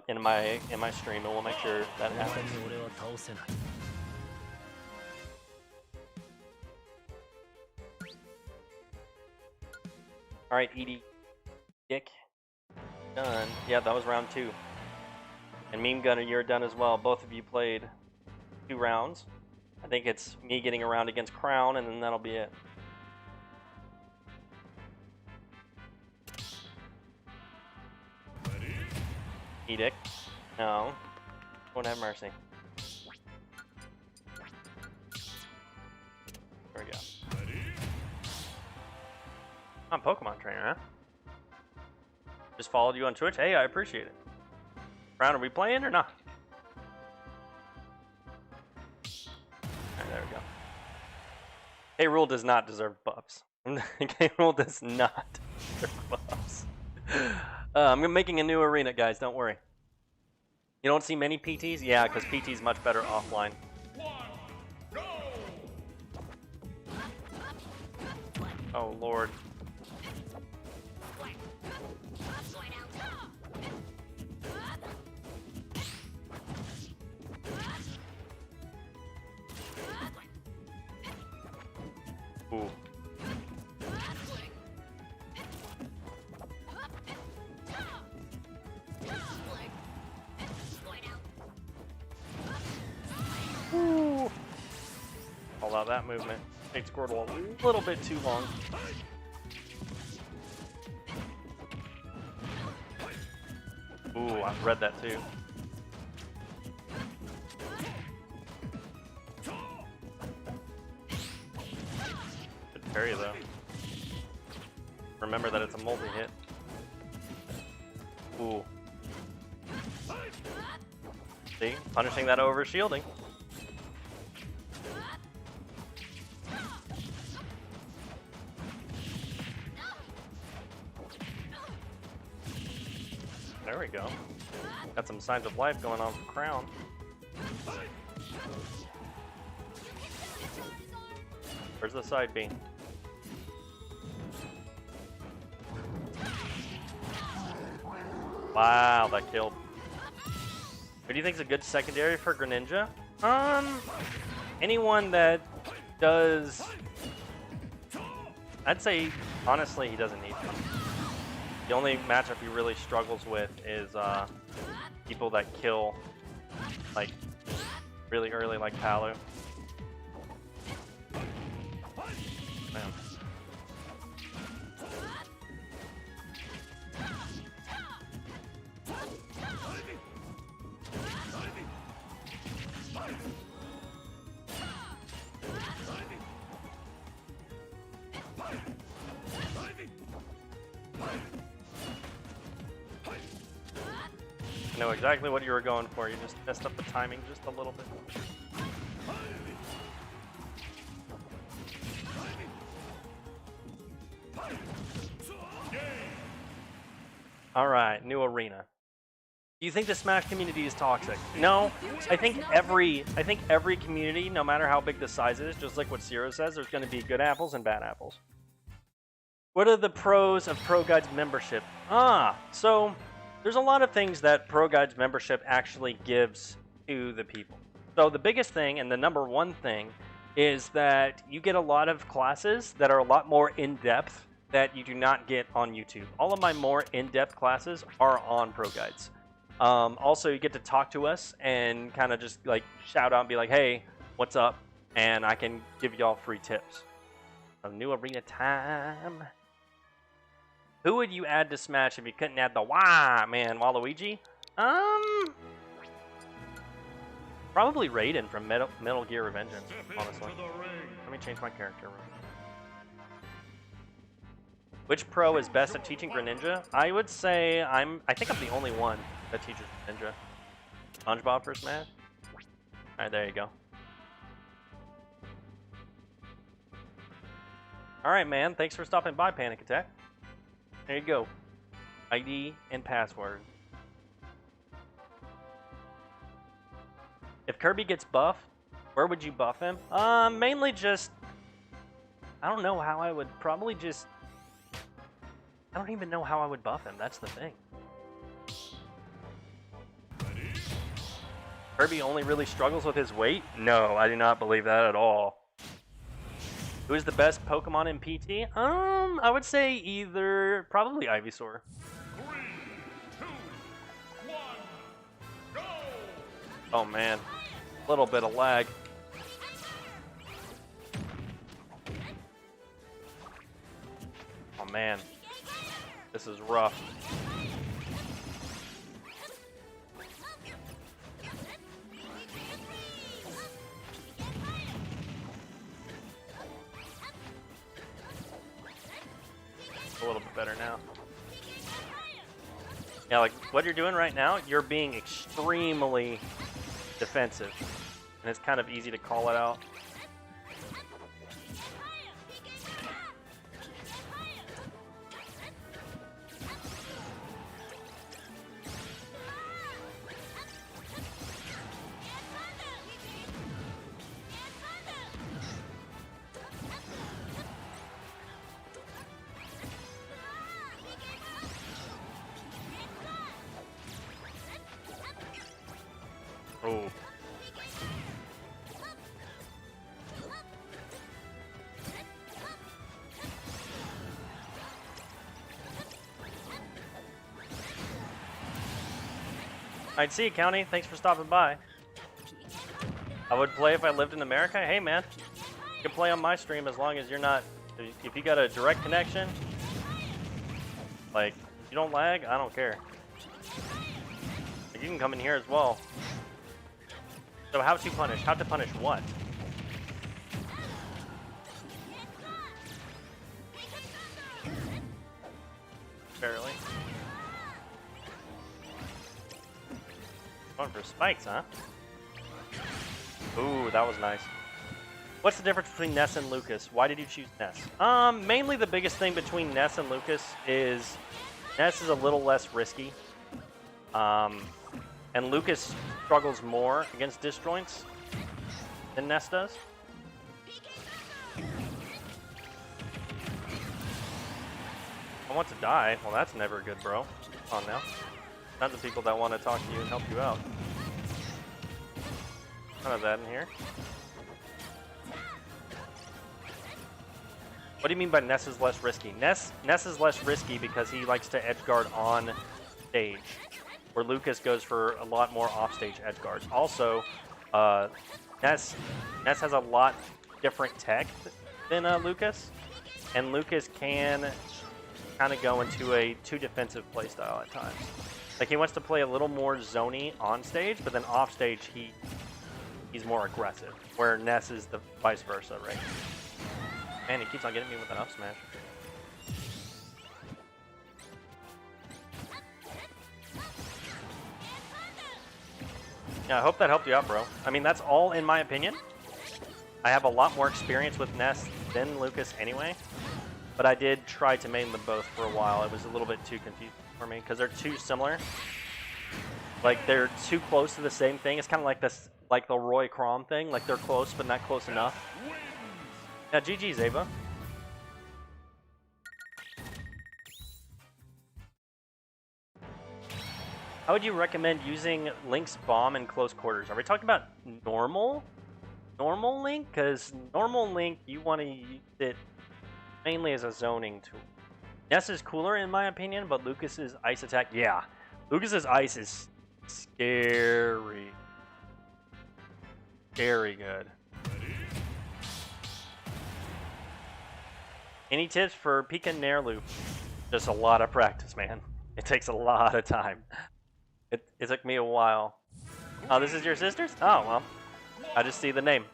in my stream, and we'll make sure that happens. All right, Edie, Dick, done. Yeah, that was round 2. And Meme Gunner, you're done as well. Both of you played 2 rounds. I think it's me getting a round against Crown, and then that'll be it. Edict. No. Won't have mercy. There we go. I'm Pokemon trainer, huh? Just followed you on Twitch. Hey, I appreciate it. Crown, are we playing or not? Alright, there we go. K. Rool does not deserve buffs. K. Rool does not deserve buffs. I'm making a new arena, guys. Don't worry. You don't see many PTs? Yeah, because PT's much better offline. Oh, Lord. Ooh. Ooh. Allow that movement. Made Squirtle a little bit too long. Ooh, I've read that too. Good parry though. Remember that it's a multi-hit. Ooh. See? Punishing that over shielding. There we go. Got some signs of life going on for Crown. Where's the side B? Wow, that killed. Who do you think is a good secondary for Greninja? Anyone that does... I'd say, honestly, he doesn't need them. The only matchup he really struggles with is people that kill, like, really early, like Palu. Man. I know exactly what you were going for. You just messed up the timing just a little bit. All right, new arena. Do you think the Smash community is toxic? No, I think every community, no matter how big the size is, just like what Zero says, there's going to be good apples and bad apples. What are the pros of ProGuides membership? So there's a lot of things that ProGuides membership actually gives to the people. So the biggest thing and the number one thing is that you get a lot of classes that are a lot more in-depth that you do not get on YouTube. All of my more in-depth classes are on ProGuides. Also, you get to talk to us and kind of just like shout out and be like, hey, what's up? And I can give y'all free tips. So new arena time. Who would you add to Smash if you couldn't add the Wah man, Waluigi? Probably Raiden from Metal Gear Revengeance, honestly. Let me change my character. Which pro is best at teaching Greninja? I would say I think I'm the only one that teaches Greninja. SpongeBob for Smash? Alright, there you go. Alright, man. Thanks for stopping by, Panic Attack. There you go. ID and password. If Kirby gets buffed, where would you buff him? Mainly just... I don't know how I would probably just... I don't even know how I would buff him. That's the thing. Kirby only really struggles with his weight? No, I do not believe that at all. Who is the best Pokemon in PT? I would say either... Probably Ivysaur. 3, 2, 1, go! Oh, man. A little bit of lag. Oh, man. This is rough. A little bit better now. Yeah, like what you're doing right now, you're being extremely defensive. And it's kind of easy to call it out. Oh. I'd see you, County. Thanks for stopping by. I would play if I lived in America. Hey, man. You can play on my stream as long as you're not... If you got a direct connection, like, you don't lag, I don't care. Like, you can come in here as well. So how to punish? How to punish what? Barely. Going for spikes, huh? Ooh, that was nice. What's the difference between Ness and Lucas? Why did you choose Ness? Mainly the biggest thing between Ness and Lucas is Ness is a little less risky. And Lucas struggles more against disjoints than Ness does. I want to die. Well, that's never good, bro. Come on now. Tons of people that want to talk to you and help you out. None of that in here. What do you mean by Ness is less risky? Ness is less risky because he likes to edgeguard on stage, where Lucas goes for a lot more offstage edgeguards. Also, Ness has a lot different tech than Lucas, and Lucas can kind of go into a too defensive playstyle at times. Like he wants to play a little more zony on stage, but then off stage he's more aggressive, where Ness is the vice versa, right? Man, he keeps on getting me with an up smash. Yeah, I hope that helped you out, bro. I mean, that's all in my opinion. I have a lot more experience with Ness than Lucas anyway, but I did try to main them both for a while. It was a little bit too confusing for me because they're too similar. Like, they're too close to the same thing. It's kind of like this, like the Roy Crom thing. Like, they're close, but not close enough. Yeah, GG's, Ava. How would you recommend using Link's bomb in close quarters? Are we talking about normal Link? Because normal Link, you want to use it mainly as a zoning tool. Ness is cooler in my opinion, but Lucas's ice attack, yeah. Lucas's ice is scary. Very good. Any tips for Pika Nair Loop? Just a lot of practice, man. It takes a lot of time. It took me a while. Oh, this is your sister's? Oh, well. I just see the name.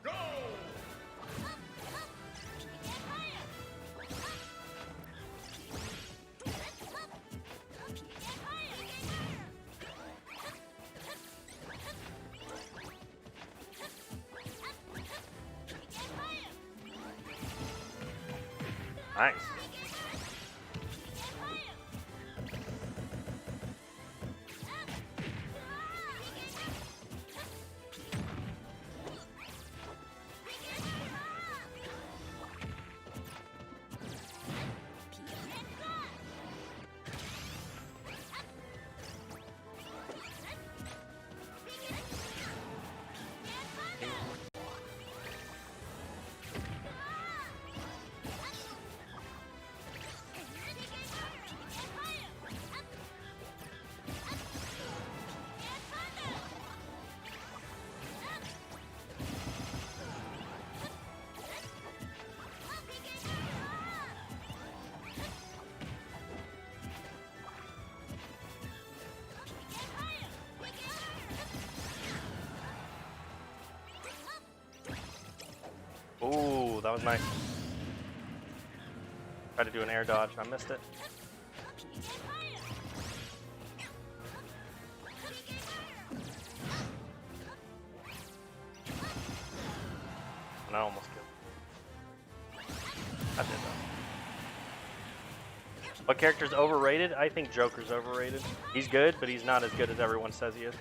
Nice. Ooh, that was nice. Tried to do an air dodge, I missed it. And I almost killed. I did that. What character's overrated? I think Joker's overrated. He's good, but he's not as good as everyone says he is.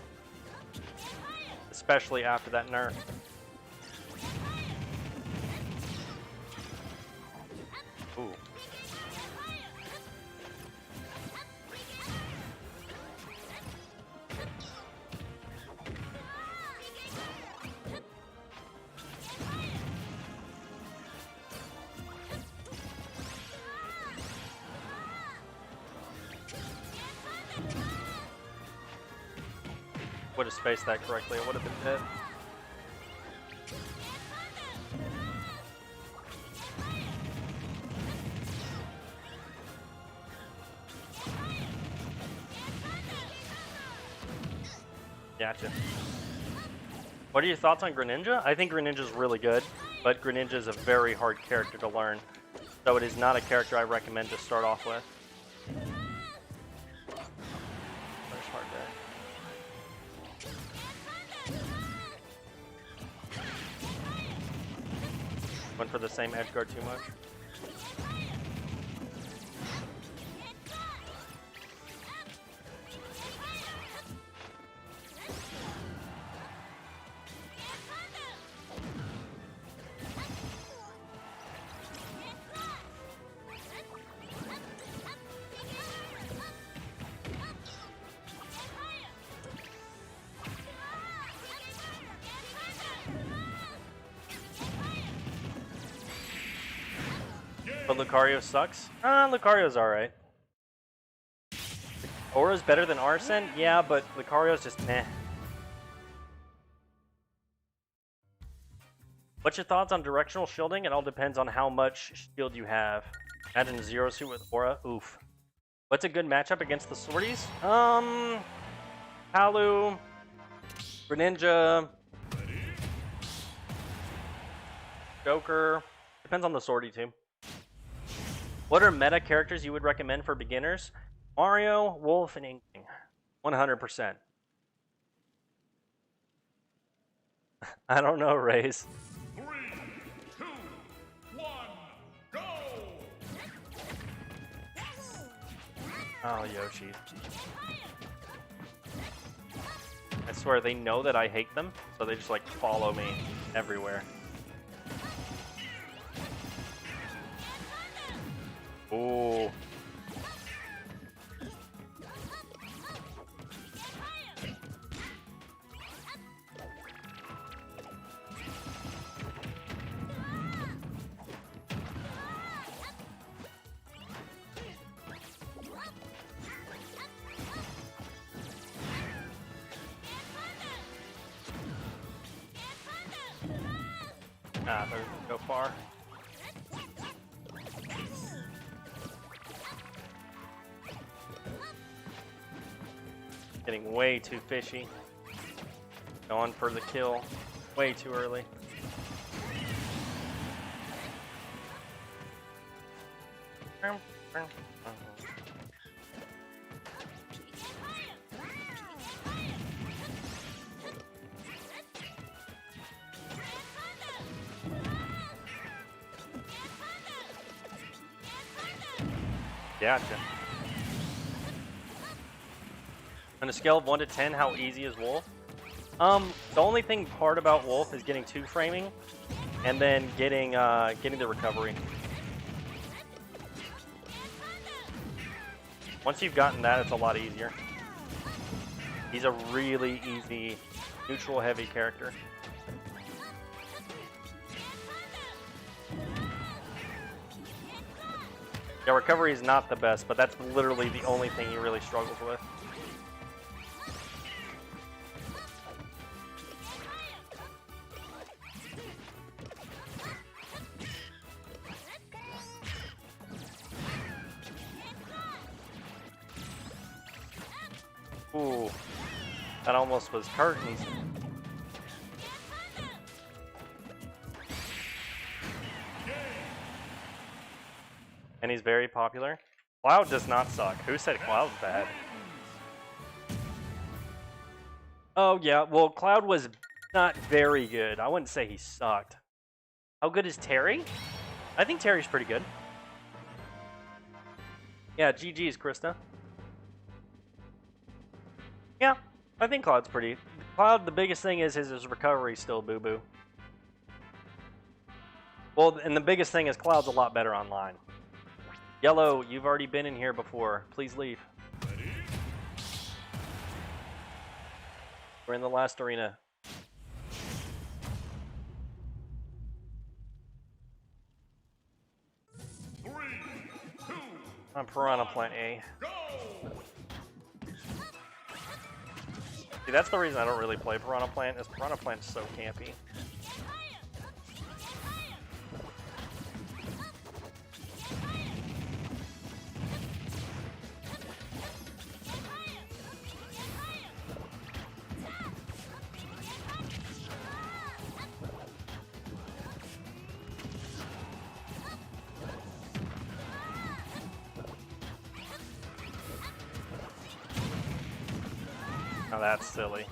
Especially after that nerf. Ooh. Would have spaced that correctly, it would have been dead. Gotcha. What are your thoughts on Greninja? I think Greninja's really good, but Greninja is a very hard character to learn, so it is not a character I recommend to start off with. There's hard day. Went for the same edge guard too much. But Lucario sucks? Lucario's alright. Aura's better than Arsene? Yeah, but Lucario's just meh. What's your thoughts on directional shielding? It all depends on how much shield you have. Imagine Zero Suit with Aura. Oof. What's a good matchup against the Swordies? Palu, Greninja, Joker. Depends on the sortie too. What are meta characters you would recommend for beginners? Mario, Wolf, and Inkling. 100%. I don't know, Raze. 3, 2, 1, go! Oh, Yoshi. I swear, they know that I hate them, so they just like follow me everywhere. Ooh. Ah, those go far. Getting way too fishy. Going for the kill way too early. Gotcha. On a scale of 1 to 10, how easy is Wolf? The only thing hard about Wolf is getting 2-framing, and then getting the recovery. Once you've gotten that, it's a lot easier. He's a really easy, neutral-heavy character. Yeah, recovery is not the best, but that's literally the only thing he really struggles with. Ooh, that almost was curtains. And he's very popular. Cloud does not suck. Who said Cloud's bad? Oh yeah, well Cloud was not very good. I wouldn't say he sucked. How good is Terry? I think Terry's pretty good. Yeah, GG's, Krista. Yeah, I think Cloud's pretty. Cloud, the biggest thing is his recovery still boo-boo. Well, and the biggest thing is Cloud's a lot better online. Yellow, you've already been in here before. Please leave. Ready? We're in the last arena. 3, 2, I'm Piranha Plant A. go! See, that's the reason I don't really play Piranha Plant, is Piranha Plant's so campy. Now that's silly.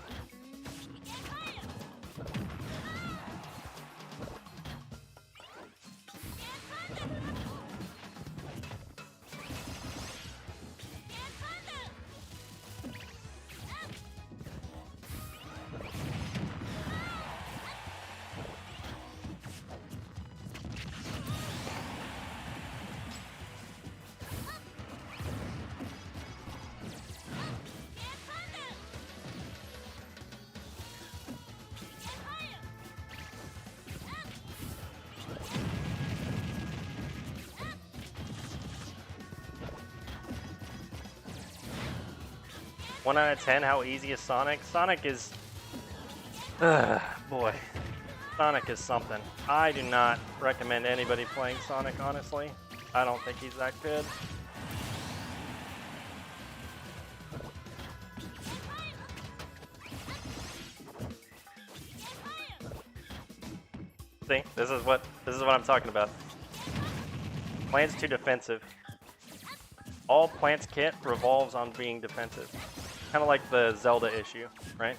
One out of 10, how easy is Sonic? Sonic is... boy. Sonic is something. I do not recommend anybody playing Sonic, honestly. I don't think he's that good. See, this is what I'm talking about. Plants too defensive. All plants kit revolves on being defensive. Kind of like the Zelda issue, right?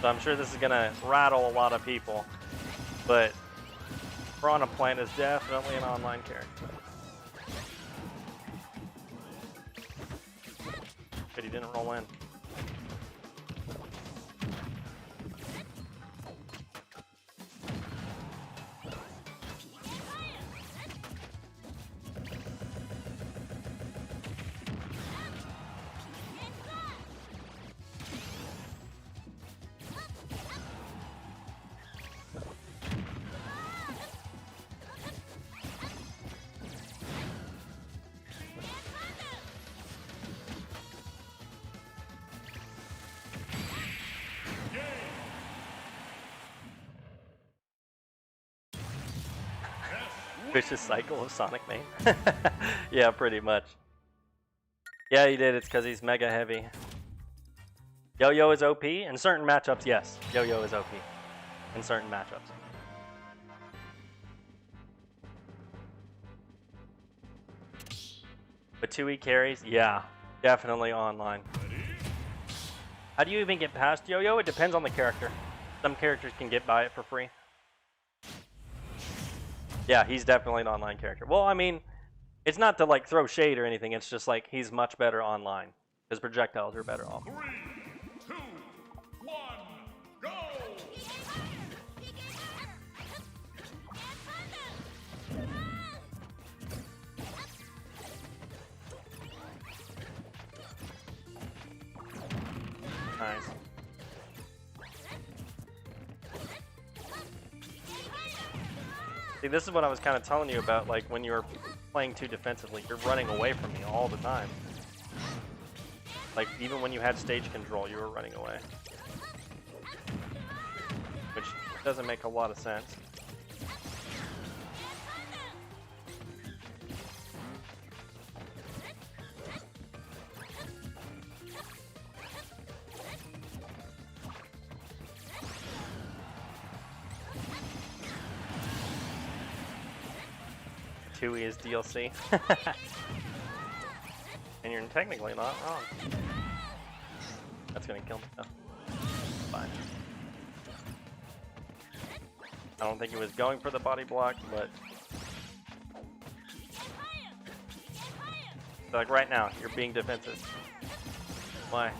So I'm sure this is gonna rattle a lot of people, but Piranha Plant is definitely an online character. But he didn't roll in. Vicious cycle of Sonic main. Yeah, pretty much. Yeah, he did. It's because he's mega heavy. Yo-Yo is OP in certain matchups. Yes, Yo-Yo is OP in certain matchups. But 2E carries, yeah, definitely online. How do you even get past Yo-Yo? It depends on the character. Some characters can get by it for free. Yeah, he's definitely an online character. Well, I mean, it's not to like throw shade or anything. It's just like he's much better online. His projectiles are better off. 3, 2, 1, go! Nice. See, this is what I was kind of telling you about, like, when you're playing too defensively, you're running away from me all the time. Like, even when you had stage control, you were running away. Which doesn't make a lot of sense. Chewie is DLC. And you're technically not wrong. That's gonna kill me though. Fine. I don't think he was going for the body block, but so like right now, you're being defensive. Why?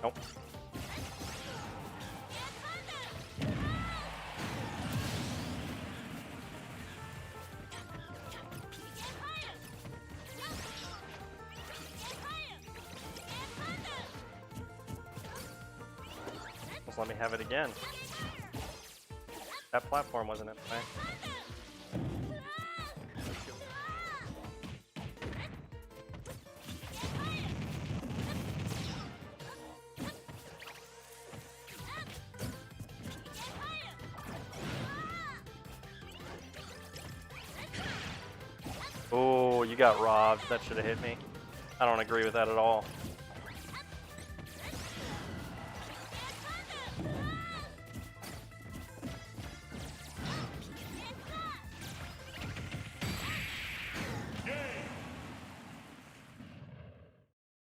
Nope. Just let me have it again. That platform wasn't in play. Oh, you got robbed. That should have hit me. I don't agree with that at all.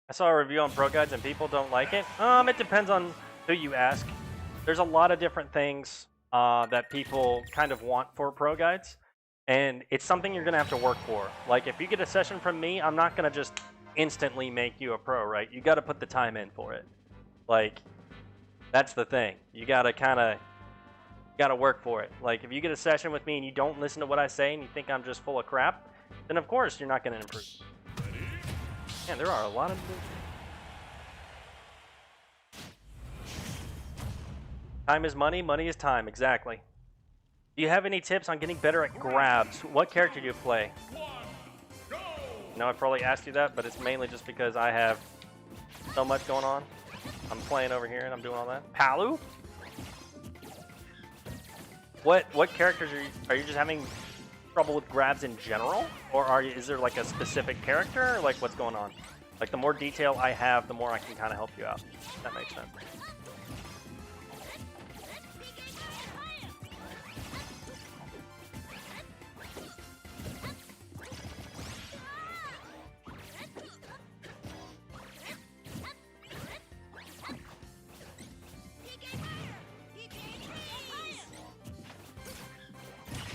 I saw a review on ProGuides and people don't like it. It depends on who you ask. There's a lot of different things that people kind of want for ProGuides. And it's something you're going to have to work for. Like, if you get a session from me, I'm not going to just instantly make you a pro, right? You got to put the time in for it. Like, that's the thing. You got to kind of gotta work for it. Like, if you get a session with me and you don't listen to what I say and you think I'm just full of crap, then of course you're not gonna improve. Man, there are a lot of time is money, money is time, exactly. Do you have any tips on getting better at grabs? What character do you play? You know, I probably asked you that, but it's mainly just because I have so much going on. I'm playing over here and I'm doing all that. Palu? What characters are you just having trouble with grabs in general? Or is there like a specific character? Or like what's going on? Like the more detail I have, the more I can kind of help you out. If that makes sense.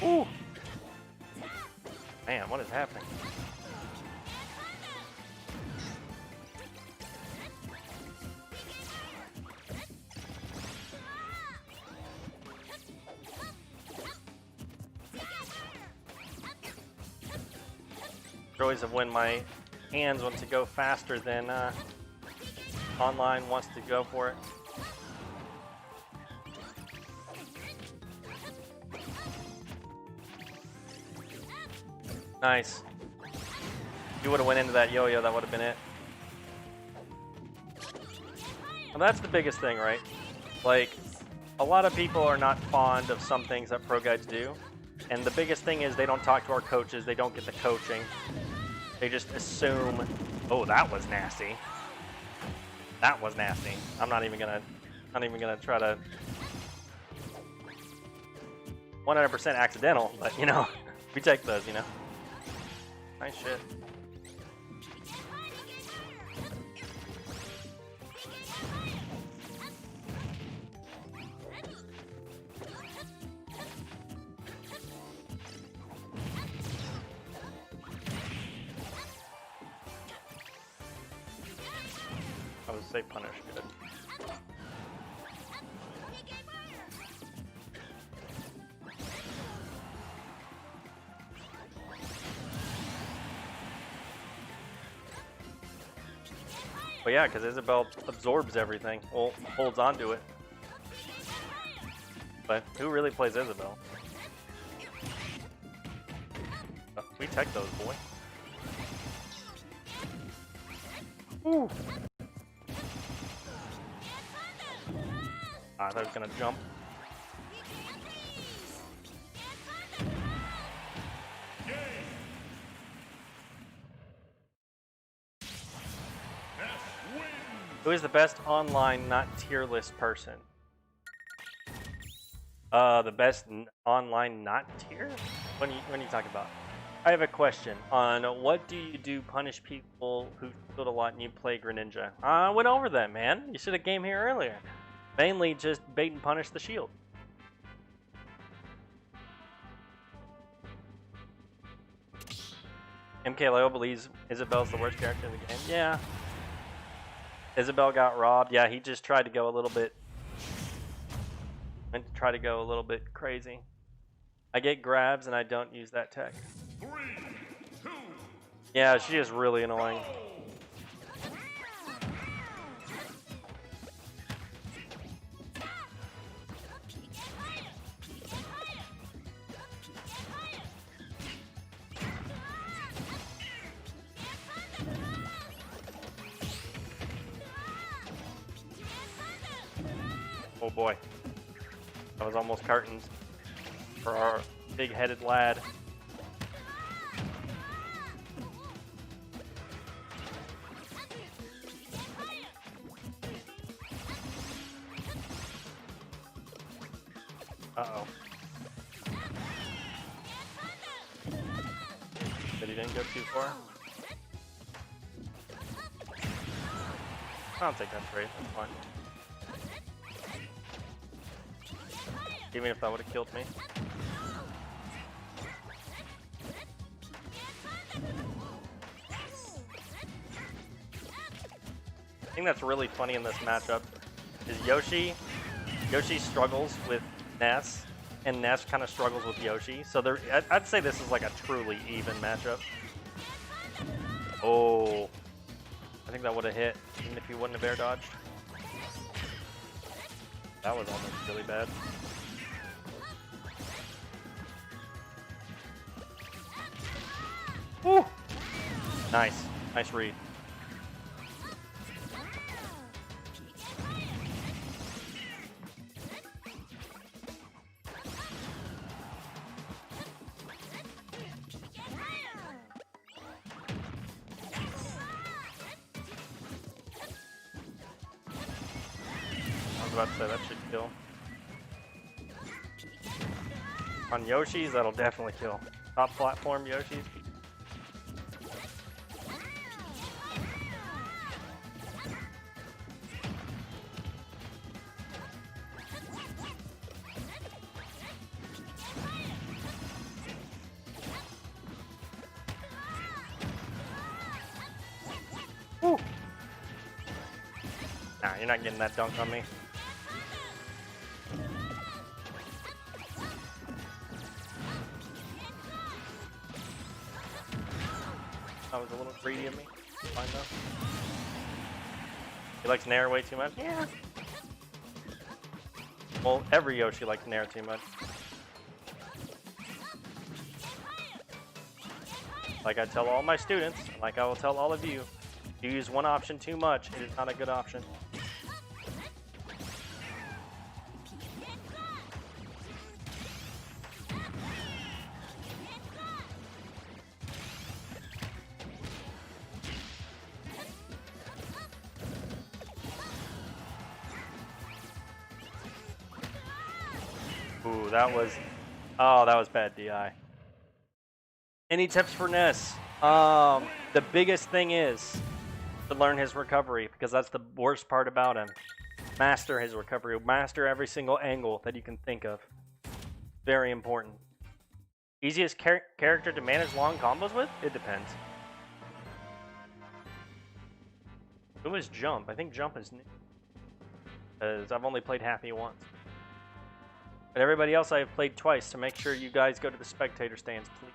Ooh! Man, what is happening? Joys of when my hands want to go faster than online wants to go for it. Nice. If you would have went into that yo-yo, that would have been it. Well, that's the biggest thing, right? Like, a lot of people are not fond of some things that ProGuides do. And the biggest thing is they don't talk to our coaches. They don't get the coaching. They just assume, oh, that was nasty. That was nasty. I'm not even gonna try to 100% accidental, but you know, we take those, you know. Nice shit. I would say punish good. But yeah, because Isabelle absorbs everything, well, holds on to it. But who really plays Isabelle? Oh, we tech those, boy. Ooh. I thought I was gonna jump. Who is the best online not tier list person? The best online not tier? When you talk about? I have a question on what do you do punish people who shield a lot and you play Greninja? I went over that, man. You should have came here earlier. Mainly just bait and punish the shield. MKLeo believes Isabelle's the worst character in the game. Yeah. Isabelle got robbed. Yeah, he just tried to go a little bit. Went to try to go a little bit crazy. I get grabs and I don't use that tech. 3, 2, yeah, she is really annoying. Oh boy, that was almost curtains for our big-headed lad. Uh-oh. But he didn't go too far. I don't think that's great. That's fine. Even if that would have killed me. The thing that's really funny in this matchup is Yoshi struggles with Ness and Ness kind of struggles with Yoshi. So I'd say this is like a truly even matchup. Oh, I think that would have hit even if he wouldn't have air dodged. That was almost really bad. Woo! Nice. Nice read. I was about to say that should kill. On Yoshi's, that'll definitely kill. Top platform Yoshi's. Woo. Nah, you're not getting that dunk on me. That was a little greedy of me. Fine though. He likes Nair way too much? Yeah. Well, every Yoshi likes Nair too much. Like I tell all my students, and like I will tell all of you, if you use one option too much, it is not a good option. Ooh, that was bad DI. Any tips for Ness? The biggest thing is to learn his recovery, because that's the worst part about him. Master his recovery. Master every single angle that you can think of. Very important. Easiest character to manage long combos with? It depends. Who is Jump? I think Jump is new. Because I've only played Happy once. But everybody else I have played twice, so make sure you guys go to the spectator stands, please.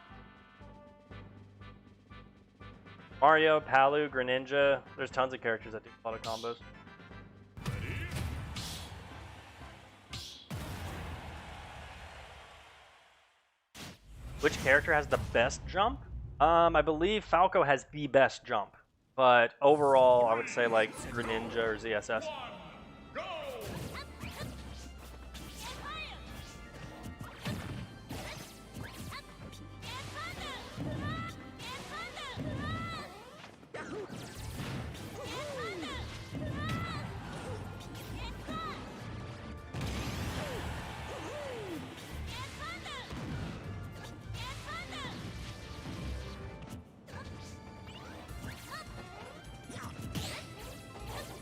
Mario, Palu, Greninja, there's tons of characters that do a lot of combos. Which character has the best jump? I believe Falco has the best jump. But overall, I would say like Greninja or ZSS.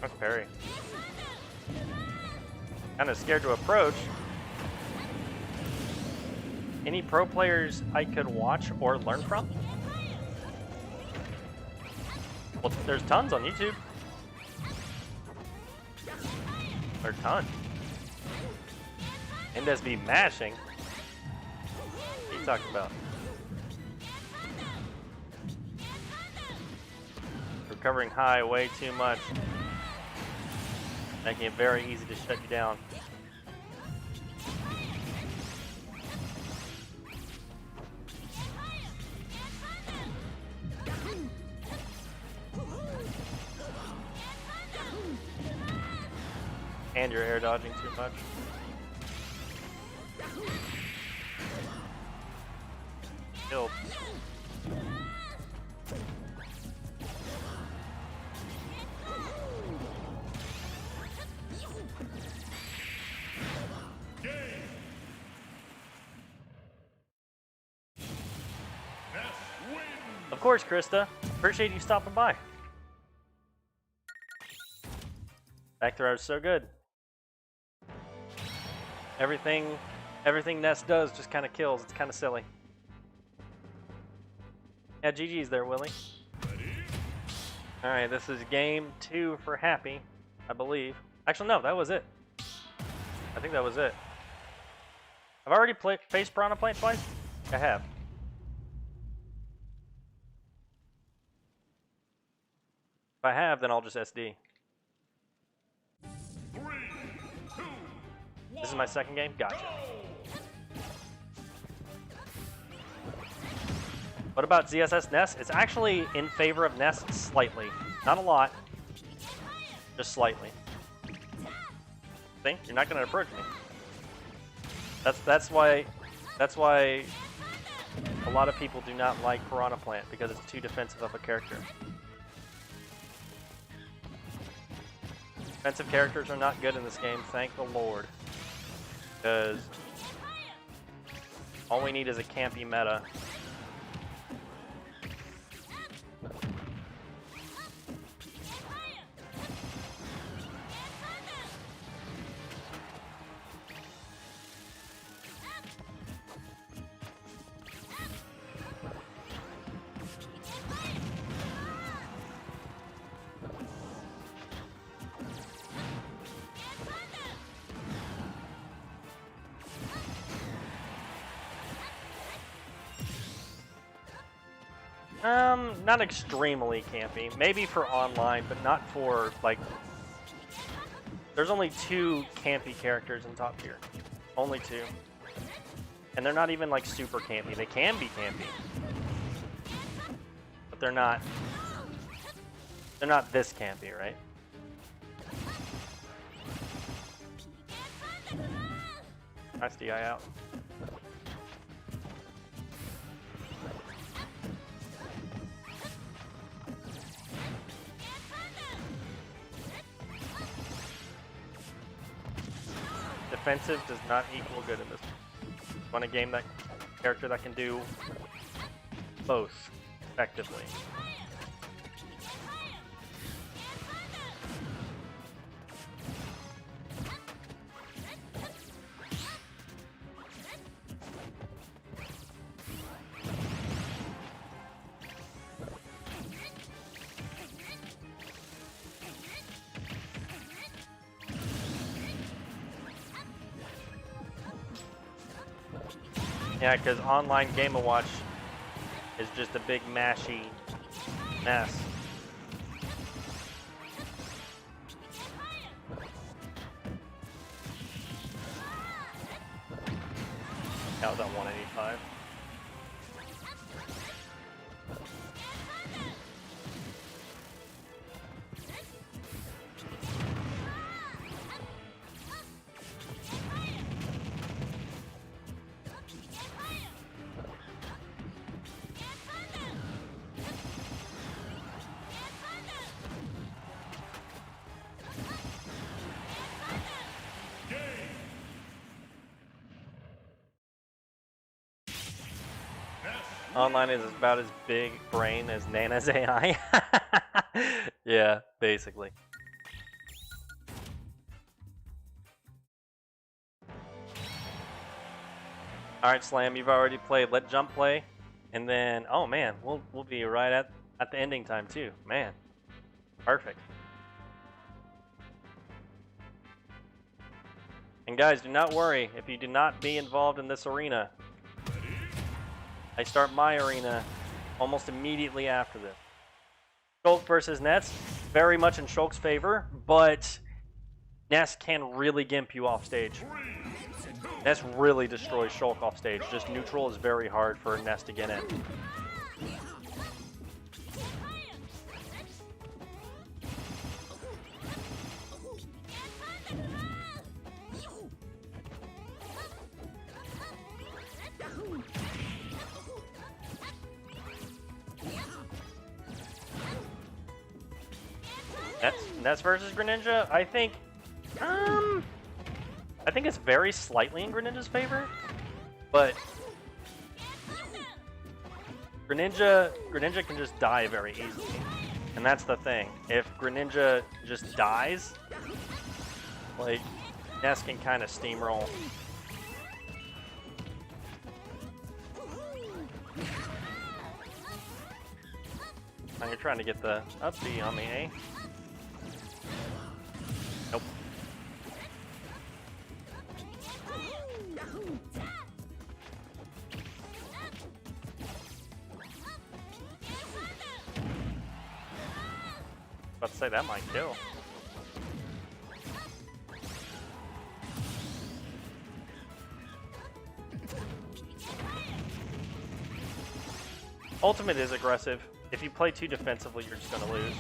That's parry. Kind of scared to approach. Any pro players I could watch or learn from? Well, there's tons on YouTube. There's tons. Inderstuct1ble mashing. What are you talking about? Recovering high way too much. Making it very easy to shut you down. And you're air dodging too much. Killed. Of course, Krista. Appreciate you stopping by. Back throw is so good. Everything Ness does just kind of kills. It's kind of silly. Yeah, GG's there, Willie. All right, this is game 2 for Happy, I believe. Actually, no, that was it. I think that was it. I've already faced Piranha Plant twice? I have. If I have, then I'll just SD. 3, 2, This is my second game? Gotcha. What about ZSS Ness? It's actually in favor of Ness slightly. Not a lot. Just slightly. See? You're not going to approach me. That's why a lot of people do not like Piranha Plant, because it's too defensive of a character. Defensive characters are not good in this game, thank the Lord. Because all we need is a campy meta. Not extremely campy. Maybe for online, but not for, like... There's only 2 campy characters in top tier. Only 2. And they're not even, like, super campy. They can be campy. But they're not... They're not this campy, right? Nice DI out. Defensive does not equal good in this. You want a game that character that can do both effectively. Yeah, because online Game & Watch is just a big mashy mess. That was at 185. Online is about as big brain as Nana's AI. Yeah, basically. Alright, Slam, you've already played. Let Jump play. And then, oh man, we'll be right at the ending time too. Man, perfect. And guys, do not worry if you do not be involved in this arena. I start my arena almost immediately after this. Shulk versus Nets, very much in Shulk's favor, but Ness can really gimp you off stage. Ness really destroys Shulk off stage. Just neutral is very hard for Ness to get in. Ness versus Greninja, I think it's very slightly in Greninja's favor, but Greninja can just die very easily, and that's the thing. If Greninja just dies, like, Ness can kind of steamroll. Now you're trying to get the up B on me, eh? Nope. About to say that might kill. Ultimate is aggressive. If you play too defensively, you're just going to lose.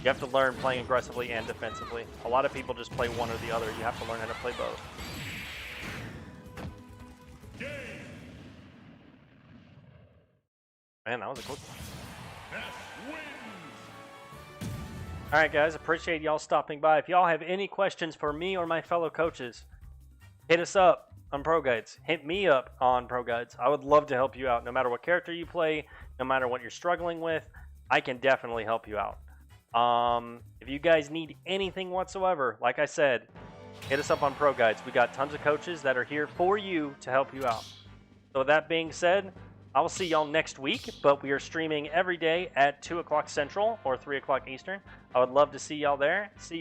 You have to learn playing aggressively and defensively. A lot of people just play one or the other. You have to learn how to play both. Man, that was a quick one. Alright guys, appreciate y'all stopping by. If y'all have any questions for me or my fellow coaches, hit us up on ProGuides. Hit me up on ProGuides. I would love to help you out. No matter what character you play, no matter what you're struggling with, I can definitely help you out. If you guys need anything whatsoever, like I said, hit us up on ProGuides. We got tons of coaches that are here for you to help you out. So with that being said, I will see y'all next week, but we are streaming every day at 2 o'clock Central or 3 o'clock Eastern. I would love to see y'all there. See y'all.